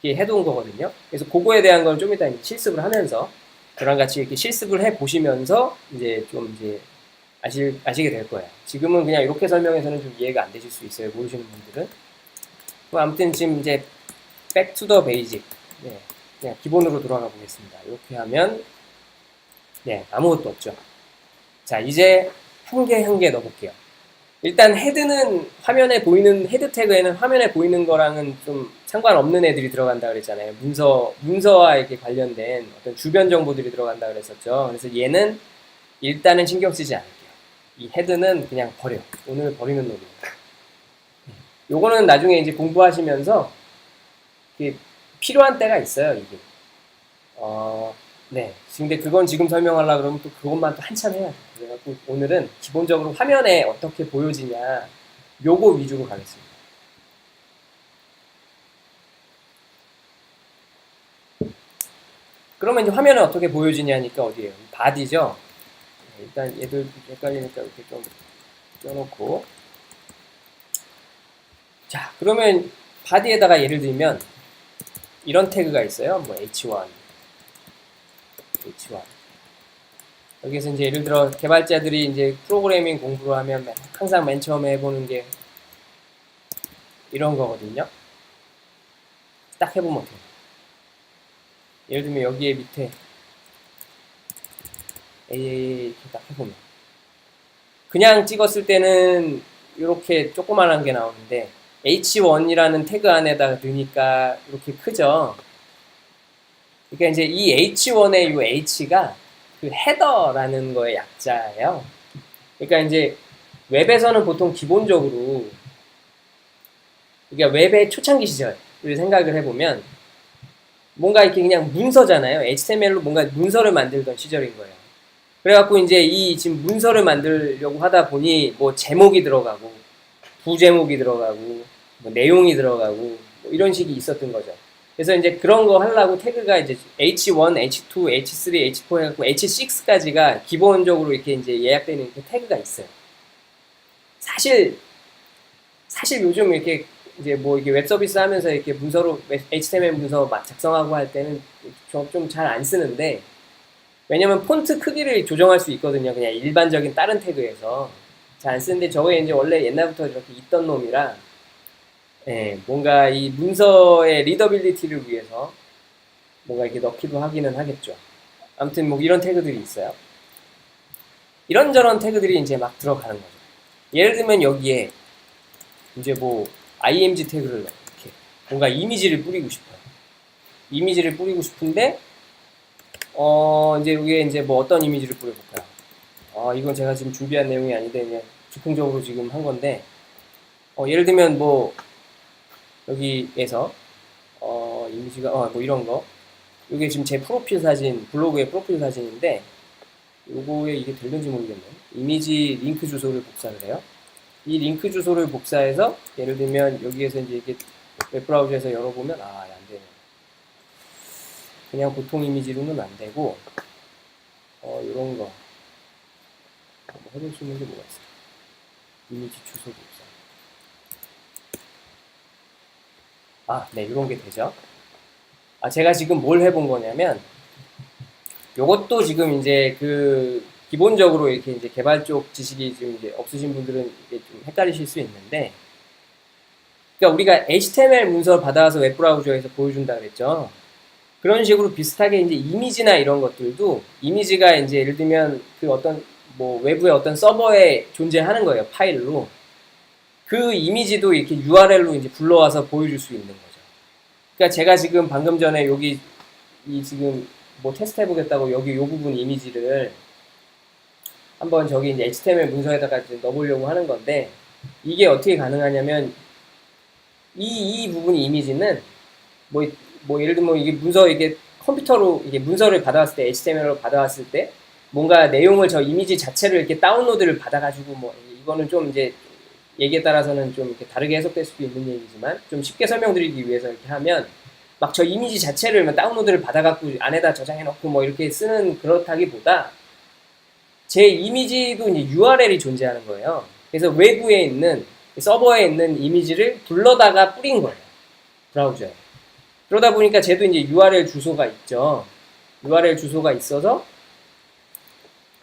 이렇게 해둔 거거든요. 그래서 그거에 대한 걸 좀 이따 이제 실습을 하면서, 저랑 같이 이렇게 실습을 해 보시면서 이제 좀 이제 아시게 될 거예요. 지금은 그냥 이렇게 설명해서는 좀 이해가 안 되실 수 있어요. 모르시는 분들은. 아무튼 지금 이제 back to the basic. 네, 그냥 기본으로 돌아가 보겠습니다. 이렇게 하면 네, 아무것도 없죠. 자, 이제 한 개 한 개 넣어볼게요. 일단 헤드는 화면에 보이는, 헤드 태그에는 화면에 보이는 거랑은 좀 상관없는 애들이 들어간다 그랬잖아요. 문서와 이렇게 관련된 어떤 주변 정보들이 들어간다 그랬었죠. 그래서 얘는 일단은 신경 쓰지 않을게요. 이 헤드는 그냥 버려. 오늘 버리는 놈이에요. 요거는 나중에 이제 공부하시면서 필요한 때가 있어요, 이게. 네. 근데 그건 지금 설명하려고 그러면 또 그것만 또 한참 해야 돼. 그래갖고 오늘은 기본적으로 화면에 어떻게 보여지냐, 요거 위주로 가겠습니다. 그러면 이제 화면에 어떻게 보여지냐니까 어디에요? 바디죠? 네, 일단 얘들 헷갈리니까 이렇게 좀 껴놓고. 자, 그러면 바디에다가 예를 들면 이런 태그가 있어요. 뭐 H1. 여기서 이제 예를 들어 개발자들이 이제 프로그래밍 공부를 하면 항상 맨 처음에 해보는 게 이런 거거든요. 딱 해보면 어때요? 예를 들면 여기에 밑에 이렇게 딱 해보면, 그냥 찍었을 때는 이렇게 조그만한 게 나오는데 H1이라는 태그 안에다가 넣으니까 이렇게 크죠. 그러니까 이제 이 H1의 이 H가 그 헤더라는 거의 약자예요. 그러니까 이제 웹에서는 보통 기본적으로, 그러니까 웹의 초창기 시절을 생각을 해보면 뭔가 이렇게 그냥 문서잖아요. HTML로 뭔가 문서를 만들던 시절인 거예요. 그래갖고 이제 이 지금 문서를 만들려고 하다 보니 뭐 제목이 들어가고 부제목이 들어가고 뭐 내용이 들어가고 뭐 이런 식이 있었던 거죠. 그래서 이제 그런 거 하려고 태그가 이제 H1, H2, H3, H4 해갖고 H6까지가 기본적으로 이렇게 이제 예약되는 이렇게 태그가 있어요. 사실 요즘 이렇게 이제 뭐 이게 웹 서비스 하면서 이렇게 문서로 HTML 문서 작성하고 할 때는 좀 잘 안 쓰는데, 왜냐면 폰트 크기를 조정할 수 있거든요. 그냥 일반적인 다른 태그에서 잘 안 쓰는데, 저게 이제 원래 옛날부터 이렇게 있던 놈이라, 예, 뭔가 이 문서의 리더빌리티를 위해서 뭔가 이렇게 넣기도 하기는 하겠죠. 아무튼 뭐 이런 태그들이 있어요. 이런저런 태그들이 이제 막 들어가는 거죠. 예를 들면 여기에 이제 뭐 img 태그를 넣어. 이렇게 뭔가 이미지를 뿌리고 싶어요. 이미지를 뿌리고 싶은데 이제 여기에 이제 뭐 어떤 이미지를 뿌려볼까요? 이건 제가 지금 준비한 내용이 아닌데 그냥 즉흥적으로 지금 한 건데, 예를 들면 뭐 여기에서 이미지가 뭐 이런 거, 이게 지금 제 프로필 사진, 블로그의 프로필 사진인데 요거에 이게 될는지 모르겠네. 이미지 링크 주소를 복사를 해요. 이 링크 주소를 복사해서 예를 들면 여기에서 이제 이렇게 웹브라우저에서 열어보면 안 되네. 그냥 보통 이미지로는 안 되고 이런 거 뭐 해볼 수 있는 게 뭐가 있어요? 이미지 주소 복사. 네, 이런 게 되죠. 제가 지금 뭘 해본 거냐면, 요것도 지금 이제 그 기본적으로 이렇게 이제 개발 쪽 지식이 지금 이제 없으신 분들은 이게 좀 헷갈리실 수 있는데, 그러니까 우리가 HTML 문서를 받아와서 웹브라우저에서 보여준다 그랬죠. 그런 식으로 비슷하게 이제 이미지나 이런 것들도, 이미지가 이제 예를 들면 그 어떤 뭐 외부의 어떤 서버에 존재하는 거예요. 파일로. 그 이미지도 이렇게 URL로 이제 불러와서 보여줄 수 있는 거죠. 그러니까 제가 지금 방금 전에 여기 이 지금 뭐 테스트 해보겠다고 여기 요 부분 이미지를 한번 저기 이제 HTML 문서에다가 이제 넣어보려고 하는 건데 이게 어떻게 가능하냐면 이 부분이 이미지는 뭐 예를 들면 이게 문서 이게 컴퓨터로 이게 문서를 받아왔을 때 HTML로 받아왔을 때 뭔가 내용을 저 이미지 자체를 이렇게 다운로드를 받아가지고 뭐 이거는 좀 이제 얘기에 따라서는 좀 이렇게 다르게 해석될 수도 있는 얘기지만 좀 쉽게 설명드리기 위해서 이렇게 하면 막 저 이미지 자체를 다운로드를 받아갖고 안에다 저장해놓고 뭐 이렇게 쓰는 그렇다기보다 제 이미지도 이제 URL이 존재하는 거예요. 그래서 외부에 있는 서버에 있는 이미지를 불러다가 뿌린 거예요. 브라우저에. 그러다 보니까 쟤도 이제 URL 주소가 있죠. URL 주소가 있어서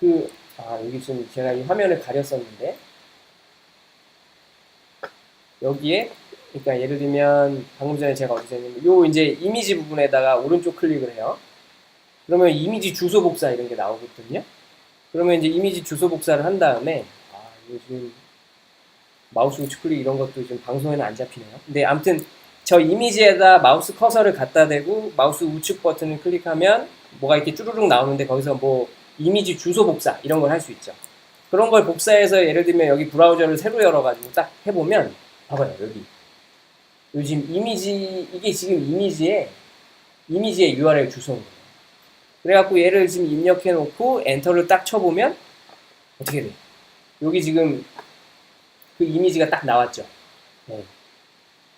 여기 지금 제가 이 화면을 가렸었는데 여기에 그러니까 예를 들면 방금 전에 제가 어디서 했냐면 요 이제 이미지 부분에다가 오른쪽 클릭을 해요. 그러면 이미지 주소 복사 이런 게 나오거든요. 그러면 이제 이미지 주소 복사를 한 다음에 이거 지금 마우스 우측 클릭 이런 것도 지금 방송에는 안 잡히네요. 근데 아무튼 저 이미지에다 마우스 커서를 갖다 대고 마우스 우측 버튼을 클릭하면 뭐가 이렇게 쭈루룩 나오는데 거기서 뭐 이미지 주소 복사 이런 걸 할 수 있죠. 그런 걸 복사해서 예를 들면 여기 브라우저를 새로 열어가지고 딱 해보면 봐봐요. 여기 요즘 이미지 이게 지금 이미지의 URL 주소인 거예요. 그래갖고 얘를 지금 입력해 놓고 엔터를 딱 쳐보면 어떻게 돼? 여기 지금 그 이미지가 딱 나왔죠. 네.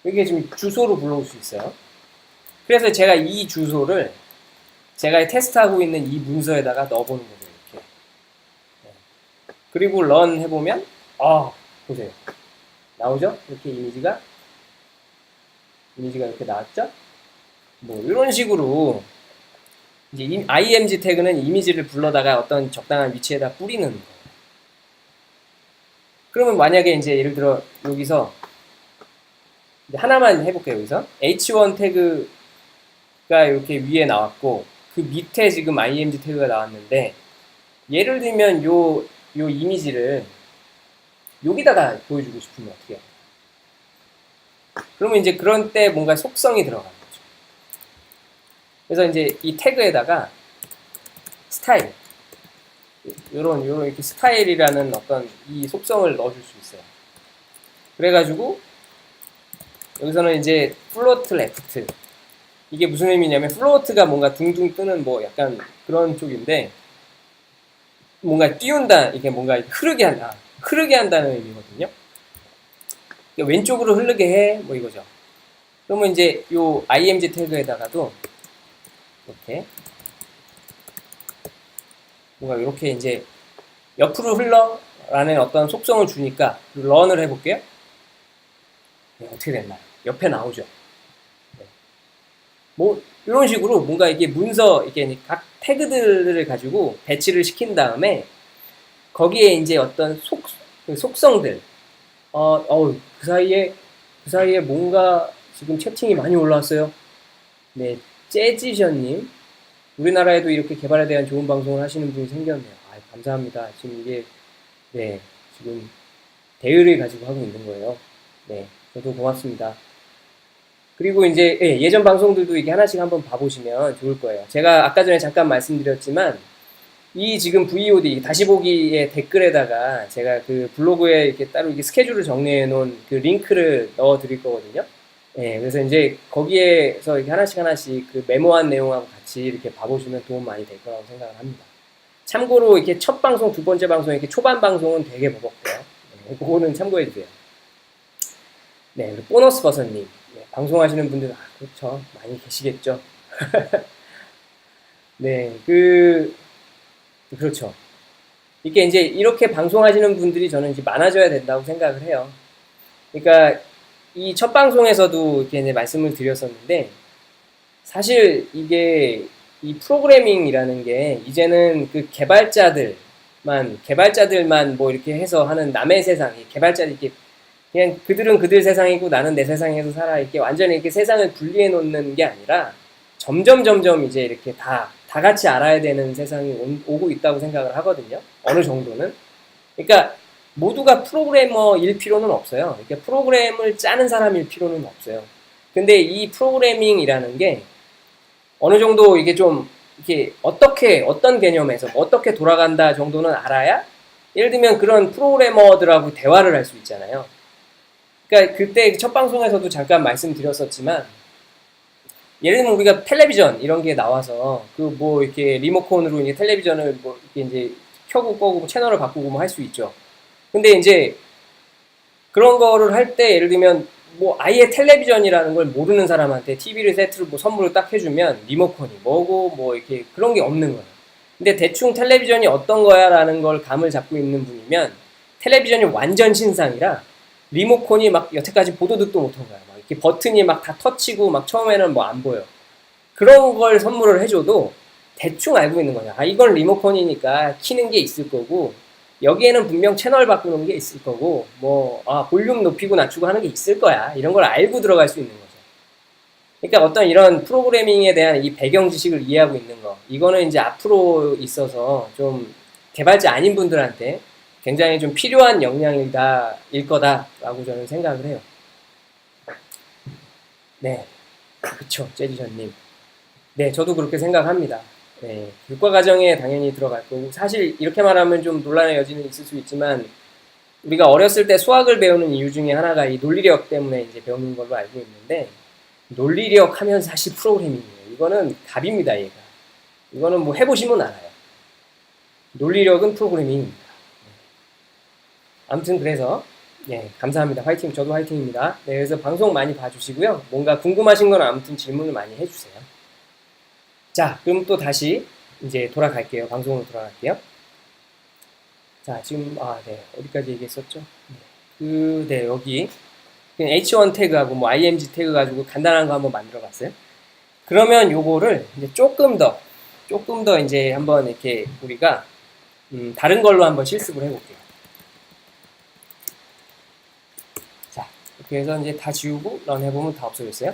이게 지금 주소로 불러올 수 있어요. 그래서 제가 이 주소를 제가 테스트하고 있는 이 문서에다가 넣어보는 거죠. 이렇게. 네. 그리고 런 해보면 보세요. 나오죠? 이렇게 이미지가 이렇게 나왔죠? 뭐 이런 식으로 이제 img 태그는 이미지를 불러다가 어떤 적당한 위치에다 뿌리는 거예요. 그러면 만약에 이제 예를 들어 여기서 하나만 해볼게요. 여기서 h1 태그가 이렇게 위에 나왔고 그 밑에 지금 img 태그가 나왔는데 예를 들면 요 이미지를 여기다가 보여주고 싶으면 어떻게 해요? 그러면 이제 그런 때 뭔가 속성이 들어가는 거죠. 그래서 이제 이 태그에다가 스타일 요런 이렇게 스타일이라는 어떤 이 속성을 넣어줄 수 있어요. 그래가지고 여기서는 이제 플로트 레프트 이게 무슨 의미냐면 플로트가 뭔가 둥둥 뜨는 뭐 약간 그런 쪽인데 뭔가 띄운다 이게 뭔가 흐르게 한다는 의미거든요. 그러니까 왼쪽으로 흐르게 해 뭐 이거죠. 그러면 이제 요 img 태그에다가도 이렇게 뭔가 이렇게 이제 옆으로 흘러라는 어떤 속성을 주니까 런을 해볼게요. 네, 어떻게 됐나요? 옆에 나오죠. 네. 뭐 이런 식으로 뭔가 이게 문서 이게 각 태그들을 가지고 배치를 시킨 다음에 거기에 이제 어떤 속성들 그 사이에 뭔가 지금 채팅이 많이 올라왔어요. 네, 재지션님 우리나라에도 이렇게 개발에 대한 좋은 방송을 하시는 분이 생겼네요. 감사합니다. 지금 이게 네 지금 대의를 가지고 하고 있는 거예요. 네, 저도 고맙습니다. 그리고 이제 예전 방송들도 이렇게 하나씩 한번 봐보시면 좋을 거예요. 제가 아까 전에 잠깐 말씀드렸지만 이 지금 VOD 다시 보기의 댓글에다가 제가 그 블로그에 이렇게 따로 이렇게 스케줄을 정리해 놓은 그 링크를 넣어 드릴 거거든요. 그래서 이제 거기에서 이렇게 하나씩 그 메모한 내용하고 같이 이렇게 봐보시면 도움 많이 될 거라고 생각을 합니다. 참고로 이렇게 첫 방송, 두 번째 방송, 이렇게 초반 방송은 되게 버벅고요. 그거는 참고해 주세요. 네, 보너스 버섯님. 방송하시는 분들, 그렇죠. 많이 계시겠죠. 네, 그렇죠. 이게 이제 이렇게 방송하시는 분들이 저는 이제 많아져야 된다고 생각을 해요. 그러니까 이 첫 방송에서도 이렇게 이제 말씀을 드렸었는데 사실 이게 이 프로그래밍이라는 게 이제는 그 개발자들만 뭐 이렇게 해서 하는 남의 세상, 개발자들 이렇게 그냥 그들은 그들 세상이고 나는 내 세상에서 살아 이렇게 완전히 이렇게 세상을 분리해 놓는 게 아니라 점점 이제 이렇게 다 같이 알아야 되는 세상이 오고 있다고 생각을 하거든요. 어느 정도는. 그러니까 모두가 프로그래머일 필요는 없어요. 그러니까 프로그램을 짜는 사람일 필요는 없어요. 근데 이 프로그래밍이라는 게 어느 정도 이게 좀 이렇게 어떤 개념에서 어떻게 돌아간다 정도는 알아야, 예를 들면 그런 프로그래머들하고 대화를 할 수 있잖아요. 그러니까 그때 첫 방송에서도 잠깐 말씀드렸었지만, 예를 들면 우리가 텔레비전 이런 게 나와서 그 뭐 이렇게 리모컨으로 이제 텔레비전을 뭐 이렇게 이제 켜고 꺼고 채널을 바꾸고 뭐 할 수 있죠. 근데 이제 그런 거를 할 때 예를 들면 뭐 아예 텔레비전이라는 걸 모르는 사람한테 TV를 세트를 뭐 선물을 딱 해주면 리모컨이 뭐고 뭐 이렇게 그런 게 없는 거예요. 근데 대충 텔레비전이 어떤 거야라는 걸 감을 잡고 있는 분이면 텔레비전이 완전 신상이라 리모컨이 막 여태까지 보도 듣도 못한 거야. 막 이렇게 버튼이 막 다 터치고 막 처음에는 뭐 안 보여. 그런 걸 선물을 해줘도 대충 알고 있는 거냐. 아, 이건 리모컨이니까 키는 게 있을 거고, 여기에는 분명 채널 바꾸는 게 있을 거고, 뭐, 아, 볼륨 높이고 낮추고 하는 게 있을 거야. 이런 걸 알고 들어갈 수 있는 거죠. 그러니까 어떤 이런 프로그래밍에 대한 이 배경 지식을 이해하고 있는 거. 이거는 이제 앞으로 있어서 좀 개발자 아닌 분들한테 굉장히 좀 필요한 역량일 거다라고 저는 생각을 해요. 네. 그쵸, 재지션님. 네, 저도 그렇게 생각합니다. 네, 교과 과정에 당연히 들어갈 거고, 사실 이렇게 말하면 좀 논란의 여지는 있을 수 있지만, 우리가 어렸을 때 수학을 배우는 이유 중에 하나가 이 논리력 때문에 이제 배우는 걸로 알고 있는데, 논리력 하면 사실 프로그래밍이에요. 이거는 답입니다, 얘가. 이거는 뭐 해보시면 알아요. 논리력은 프로그래밍입니다. 아무튼 그래서 예, 감사합니다. 화이팅. 저도 화이팅입니다. 네, 그래서 방송 많이 봐주시고요. 뭔가 궁금하신 건 아무튼 질문을 많이 해주세요. 자, 그럼 또 다시 이제 돌아갈게요. 방송으로 돌아갈게요. 자, 지금 네, 어디까지 얘기했었죠? 네, 여기 H1 태그하고 뭐 IMG 태그 가지고 간단한 거 한번 만들어봤어요. 그러면 요거를 이제 조금 더 이제 한번 이렇게 우리가 다른 걸로 한번 실습을 해볼게요. 자, 이렇게 해서 이제 다 지우고 런 해보면 다 없어졌어요.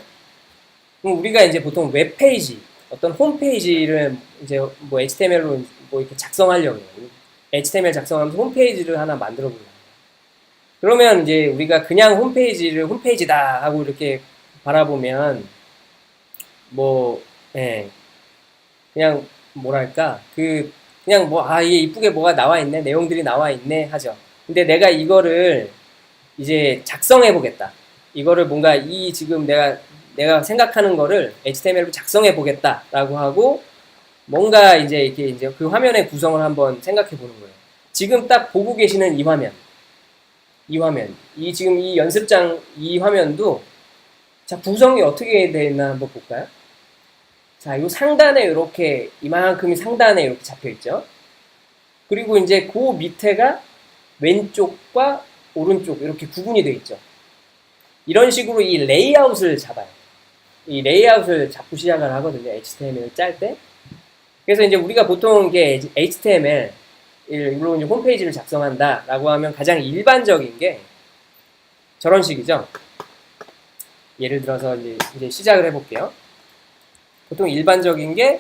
그럼 우리가 이제 보통 웹페이지, 어떤 홈페이지를 이제 뭐 HTML로 뭐 이렇게 작성하려고 해요. HTML 작성하면서 홈페이지를 하나 만들어 보려고 해요. 그러면 이제 우리가 그냥 홈페이지를 홈페이지다 하고 이렇게 바라보면 뭐, 예, 그냥 뭐랄까, 그냥 뭐, 이게 이쁘게 뭐가 나와 있네, 내용들이 나와 있네 하죠. 근데 내가 이거를 이제 작성해 보겠다. 이거를 뭔가 지금 내가 생각하는 거를 HTML로 작성해 보겠다라고 하고 뭔가 이제 이렇게 이제 그 화면의 구성을 한번 생각해 보는 거예요. 지금 딱 보고 계시는 이 화면, 지금 이 연습장 이 화면도 자 구성이 어떻게 되어 있나 한번 볼까요? 자, 이 상단에 이렇게 이만큼이 상단에 이렇게 잡혀 있죠. 그리고 이제 그 밑에가 왼쪽과 오른쪽 이렇게 구분이 되어 있죠. 이런 식으로 이 레이아웃을 잡아요. 이 레이아웃을 잡고 시작을 하거든요. HTML을 짤 때. 그래서 이제 우리가 보통 이게 HTML로 이제 홈페이지를 작성한다라고 하면 가장 일반적인 게 저런 식이죠. 예를 들어서 이제 시작을 해볼게요. 보통 일반적인 게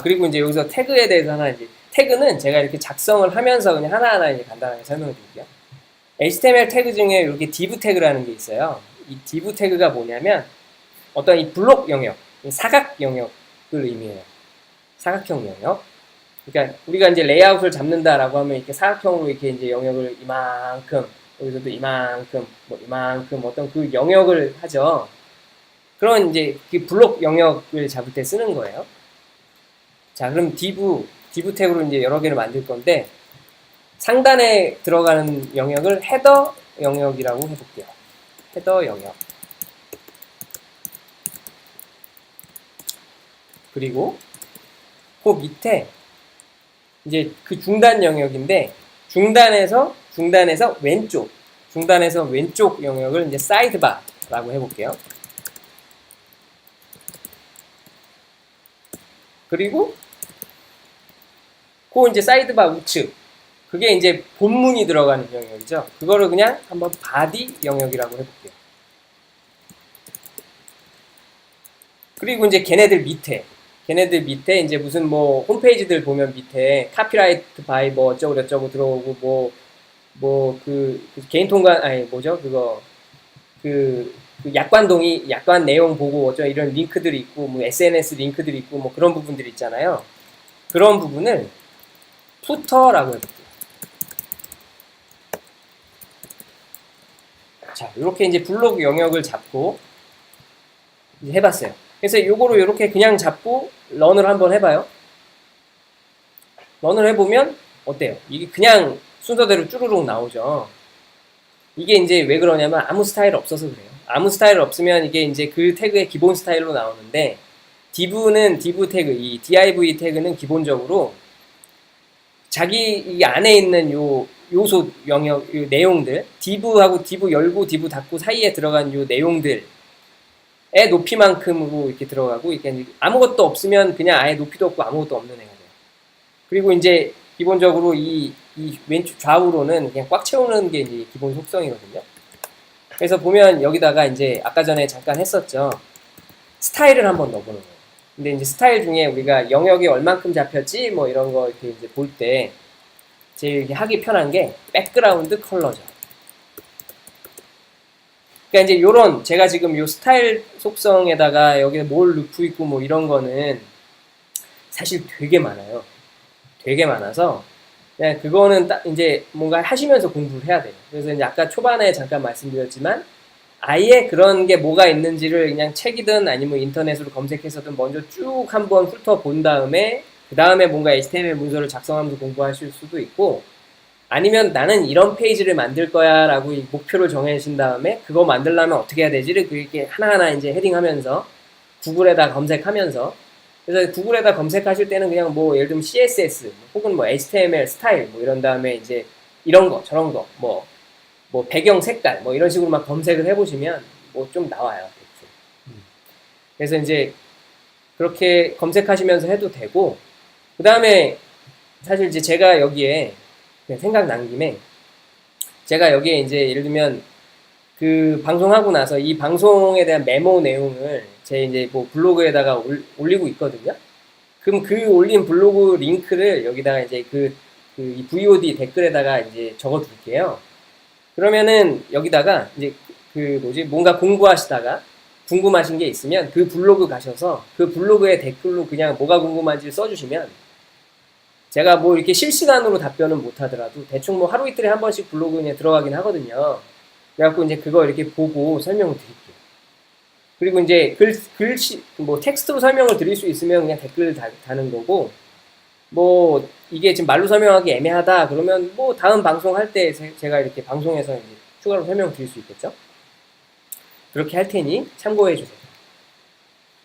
그리고 이제 여기서 태그에 대해서 하나 이제 태그는 제가 이렇게 작성을 하면서 그냥 하나하나 이제 간단하게 설명을 드릴게요. HTML 태그 중에 이렇게 div 태그라는 게 있어요. 이 div 태그가 뭐냐면 어떤 이 블록 영역, 사각 영역을 의미해요. 사각형 영역. 그러니까 우리가 이제 레이아웃을 잡는다라고 하면 이렇게 사각형으로 이렇게 이제 영역을 이만큼, 여기서도 이만큼, 뭐 이만큼 어떤 그 영역을 하죠. 그런 이제 그 블록 영역을 잡을 때 쓰는 거예요. 자, 그럼 div 태그로 이제 여러 개를 만들 건데 상단에 들어가는 영역을 헤더 영역이라고 해볼게요. 헤더 영역. 그리고 그 밑에 이제 그 중단 영역인데 중단에서 왼쪽 영역을 이제 사이드바라고 해볼게요. 그리고 그 이제 사이드바 우측 그게 이제 본문이 들어가는 영역이죠. 그거를 그냥 한번 바디 영역이라고 해볼게요. 그리고 이제 걔네들 밑에 이제 무슨 뭐 홈페이지들 보면 밑에 카피라이트 바이 뭐 어쩌고 저쩌고 들어오고 그 개인 통관 아니 뭐죠 그거 그 약관 내용 보고 어쩌고 이런 링크들이 있고 뭐 SNS 링크들이 있고 뭐 그런 부분들 있잖아요. 그런 부분을 푸터라고 해볼게요. 자, 이렇게 이제 블로그 영역을 잡고 이제 해봤어요. 그래서 요거로 이렇게 그냥 잡고 런을 한번 해봐요. 런을 해보면 어때요? 이게 그냥 순서대로 쭈루룩 나오죠. 이게 이제 왜 그러냐면 아무 스타일 없어서 그래요. 아무 스타일 없으면 이게 이제 그 태그의 기본 스타일로 나오는데 div는 div 태그, 이 div 태그는 기본적으로 자기 이 안에 있는 요 요소 영역, 요 내용들, div하고 div 열고 div 닫고 사이에 들어간 요 내용들의 높이만큼으로 이렇게 들어가고, 이렇게 아무것도 없으면 그냥 아예 높이도 없고 아무것도 없는 애가 돼요. 그리고 이제 기본적으로 이 왼쪽 좌우로는 그냥 꽉 채우는 게 이제 기본 속성이거든요. 그래서 보면 여기다가 이제 아까 전에 잠깐 했었죠. 스타일을 한번 넣어보는 거예요. 근데 이제 스타일 중에 우리가 영역이 얼만큼 잡혔지 뭐 이런 거 이렇게 이제 볼 때 제일 하기 편한 게 백그라운드 컬러죠. 그러니까 이제 요런 제가 지금 요 스타일 속성에다가 여기에 뭘 넣고 있고 뭐 이런 거는 사실 되게 많아요. 되게 많아서 그냥 그거는 딱 이제 뭔가 하시면서 공부를 해야 돼요. 그래서 이제 아까 초반에 잠깐 말씀드렸지만 아예 그런 게 뭐가 있는지를 그냥 책이든 아니면 인터넷으로 검색해서든 먼저 쭉 한번 훑어본 다음에 그 다음에 뭔가 HTML 문서를 작성하면서 공부하실 수도 있고, 아니면 나는 이런 페이지를 만들 거야 라고 이 목표를 정해진 다음에 그거 만들려면 어떻게 해야 되지를 그렇게 하나하나 이제 헤딩하면서 구글에다 검색하면서, 그래서 구글에다 검색하실 때는 그냥 뭐 예를 들면 CSS 혹은 뭐 HTML 스타일 뭐 이런 다음에 이제 이런 거 저런 거 뭐 배경 색깔 뭐 이런 식으로 막 검색을 해보시면 뭐 좀 나와요. 그래서 이제 그렇게 검색하시면서 해도 되고, 그 다음에 사실 이제 제가 여기에 생각난 김에 제가 여기에 이제 예를 들면 그 방송하고 나서 이 방송에 대한 메모 내용을 제 이제 뭐 블로그에다가 올리고 있거든요. 그럼 그 올린 블로그 링크를 여기다가 이제 이 VOD 댓글에다가 이제 적어 둘게요. 그러면은 여기다가 이제 뭔가 공부하시다가 궁금하신 게 있으면 그 블로그 가셔서 그 블로그에 댓글로 그냥 뭐가 궁금한지 써주시면 제가 뭐 이렇게 실시간으로 답변은 못 하더라도 대충 뭐 하루 이틀에 한 번씩 블로그에 들어가긴 하거든요. 그래갖고 이제 그거 이렇게 보고 설명을 드릴게요. 그리고 이제 글씨, 뭐 텍스트로 설명을 드릴 수 있으면 그냥 댓글 다는 거고, 뭐 이게 지금 말로 설명하기 애매하다 그러면 뭐 다음 방송할 때 제가 이렇게 방송에서 이제 추가로 설명 드릴 수 있겠죠? 그렇게 할 테니 참고해 주세요.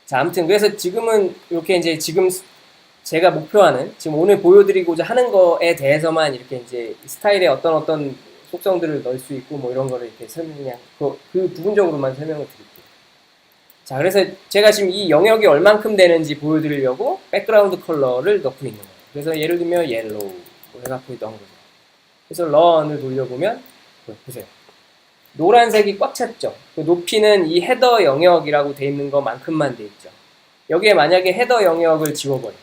자, 아무튼 그래서 지금은 이렇게 이제 지금 제가 목표하는 지금 오늘 보여드리고자 하는 거에 대해서만 이렇게 이제 스타일의 어떤 속성들을 넣을 수 있고 뭐 이런 거를 이렇게 그냥 그 부분적으로만 설명을 드릴게요. 자, 그래서 제가 지금 이 영역이 얼만큼 되는지 보여드리려고 백그라운드 컬러를 넣고 있는 거예요. 그래서 예를 들면 옐로우 해갖고 넣은 거죠. 그래서 런을 돌려보면 보세요. 노란색이 꽉 찼죠. 그 높이는 이 헤더 영역이라고 돼 있는 것만큼만 돼 있죠. 여기에 만약에 헤더 영역을 지워버려요.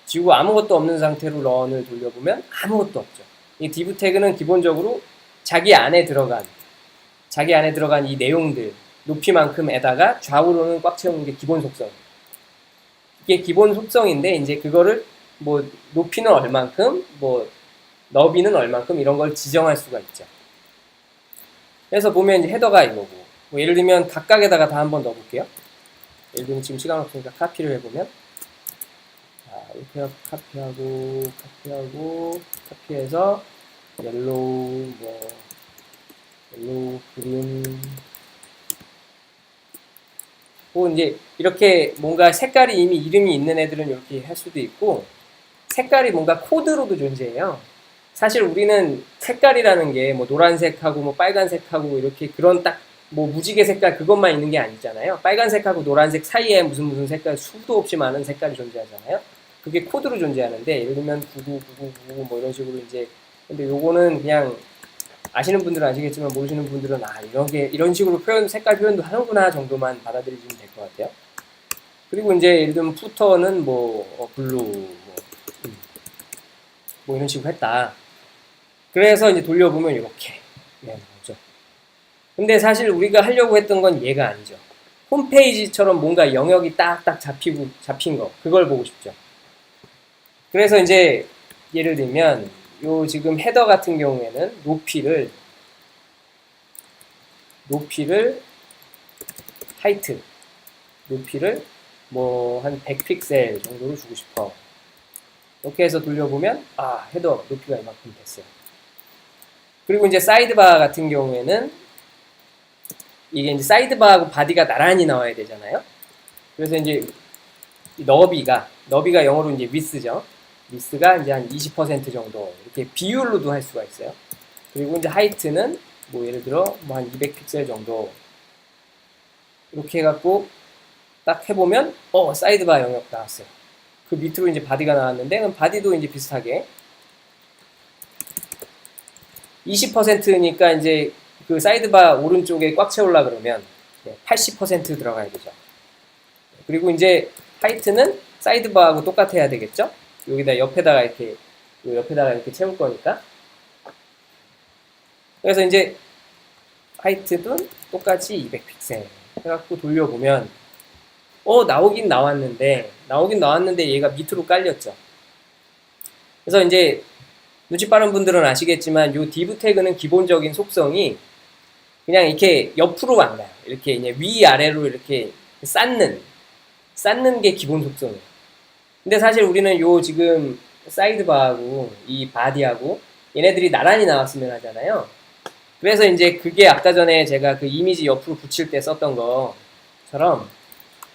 지우고 아무것도 없는 상태로 런을 돌려보면 아무것도 없죠. 이 div 태그는 기본적으로 자기 안에 들어간 이 내용들 높이만큼에다가 좌우로는 꽉 채우는 게 기본 속성. 이게 기본 속성인데 이제 그거를 뭐 높이는 얼만큼, 뭐 너비는 얼만큼 이런 걸 지정할 수가 있죠. 그래서 보면 이제 헤더가 이거고, 뭐 예를 들면 각각에다가 다 한번 넣어볼게요. 예를 들면 지금 시간 없으니까 카피를 해보면, 자, 이렇게 카피해서 옐로우, 그린, 뭐 이제 이렇게 뭔가 색깔이 이미 이름이 있는 애들은 이렇게 할 수도 있고, 색깔이 뭔가 코드로도 존재해요. 사실 우리는 색깔이라는 게 뭐 노란색하고 뭐 빨간색하고 이렇게 그런 딱 뭐 무지개 색깔 그것만 있는 게 아니잖아요. 빨간색하고 노란색 사이에 무슨 색깔 수도 없이 많은 색깔이 존재하잖아요. 그게 코드로 존재하는데 예를 들면 999999 뭐 이런 식으로 이제, 근데 요거는 그냥 아시는 분들은 아시겠지만 모르시는 분들은 이런 식으로 색깔 표현도 하는구나 정도만 받아들이시면 될 것 같아요. 그리고 이제 예를 들면 푸터는 뭐 블루 뭐 이런 식으로 했다. 그래서 이제 돌려보면 이렇게 나오죠. 근데 사실 우리가 하려고 했던 건 얘가 아니죠. 홈페이지처럼 뭔가 영역이 딱딱 잡힌 거, 그걸 보고 싶죠. 그래서 이제 예를 들면 요 지금 헤더 같은 경우에는 높이를 하이트 높이를 뭐 한 100픽셀 정도로 주고 싶어. 이렇게 해서 돌려보면 헤더 높이가 이만큼 됐어요. 그리고 이제 사이드바 같은 경우에는 이게 이제 사이드바하고 바디가 나란히 나와야 되잖아요. 그래서 이제 너비가 영어로 이제 width죠. width가 이제 한 20% 정도 이렇게 비율로도 할 수가 있어요. 그리고 이제 하이트는 뭐 예를 들어 뭐 한 200픽셀 정도 이렇게 해갖고 딱 해보면 사이드바 영역 나왔어요. 그 밑으로 이제 바디가 나왔는데 그럼 바디도 이제 비슷하게 20%니까 이제 그 사이드바 오른쪽에 꽉 채우려 그러면 80% 들어가야 되죠. 그리고 이제 하이트는 사이드바하고 똑같아야 되겠죠. 여기다 옆에다가 이렇게 채울 거니까. 그래서 이제 하이트도 똑같이 200픽셀 해갖고 돌려보면 나오긴 나왔는데 얘가 밑으로 깔렸죠. 그래서 이제 눈치 빠른 분들은 아시겠지만 요 div 태그는 기본적인 속성이 그냥 이렇게 옆으로 안 가요. 이렇게 이제 위아래로 이렇게 쌓는 게 기본 속성이에요. 근데 사실 우리는 요 지금 사이드바하고 이 바디하고 얘네들이 나란히 나왔으면 하잖아요. 그래서 이제 그게 아까 전에 제가 그 이미지 옆으로 붙일 때 썼던 것처럼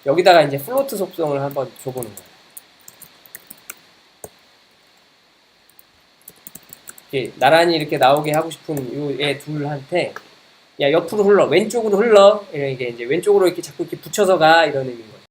여기다가 이제 플로트 속성을 한번 줘보는 거예요. 이렇게 나란히 이렇게 나오게 하고 싶은 요 애 둘한테 야 옆으로 흘러 왼쪽으로 흘러 이게 이제 왼쪽으로 이렇게 자꾸 이렇게 붙여서 가 이런 의미인 거죠.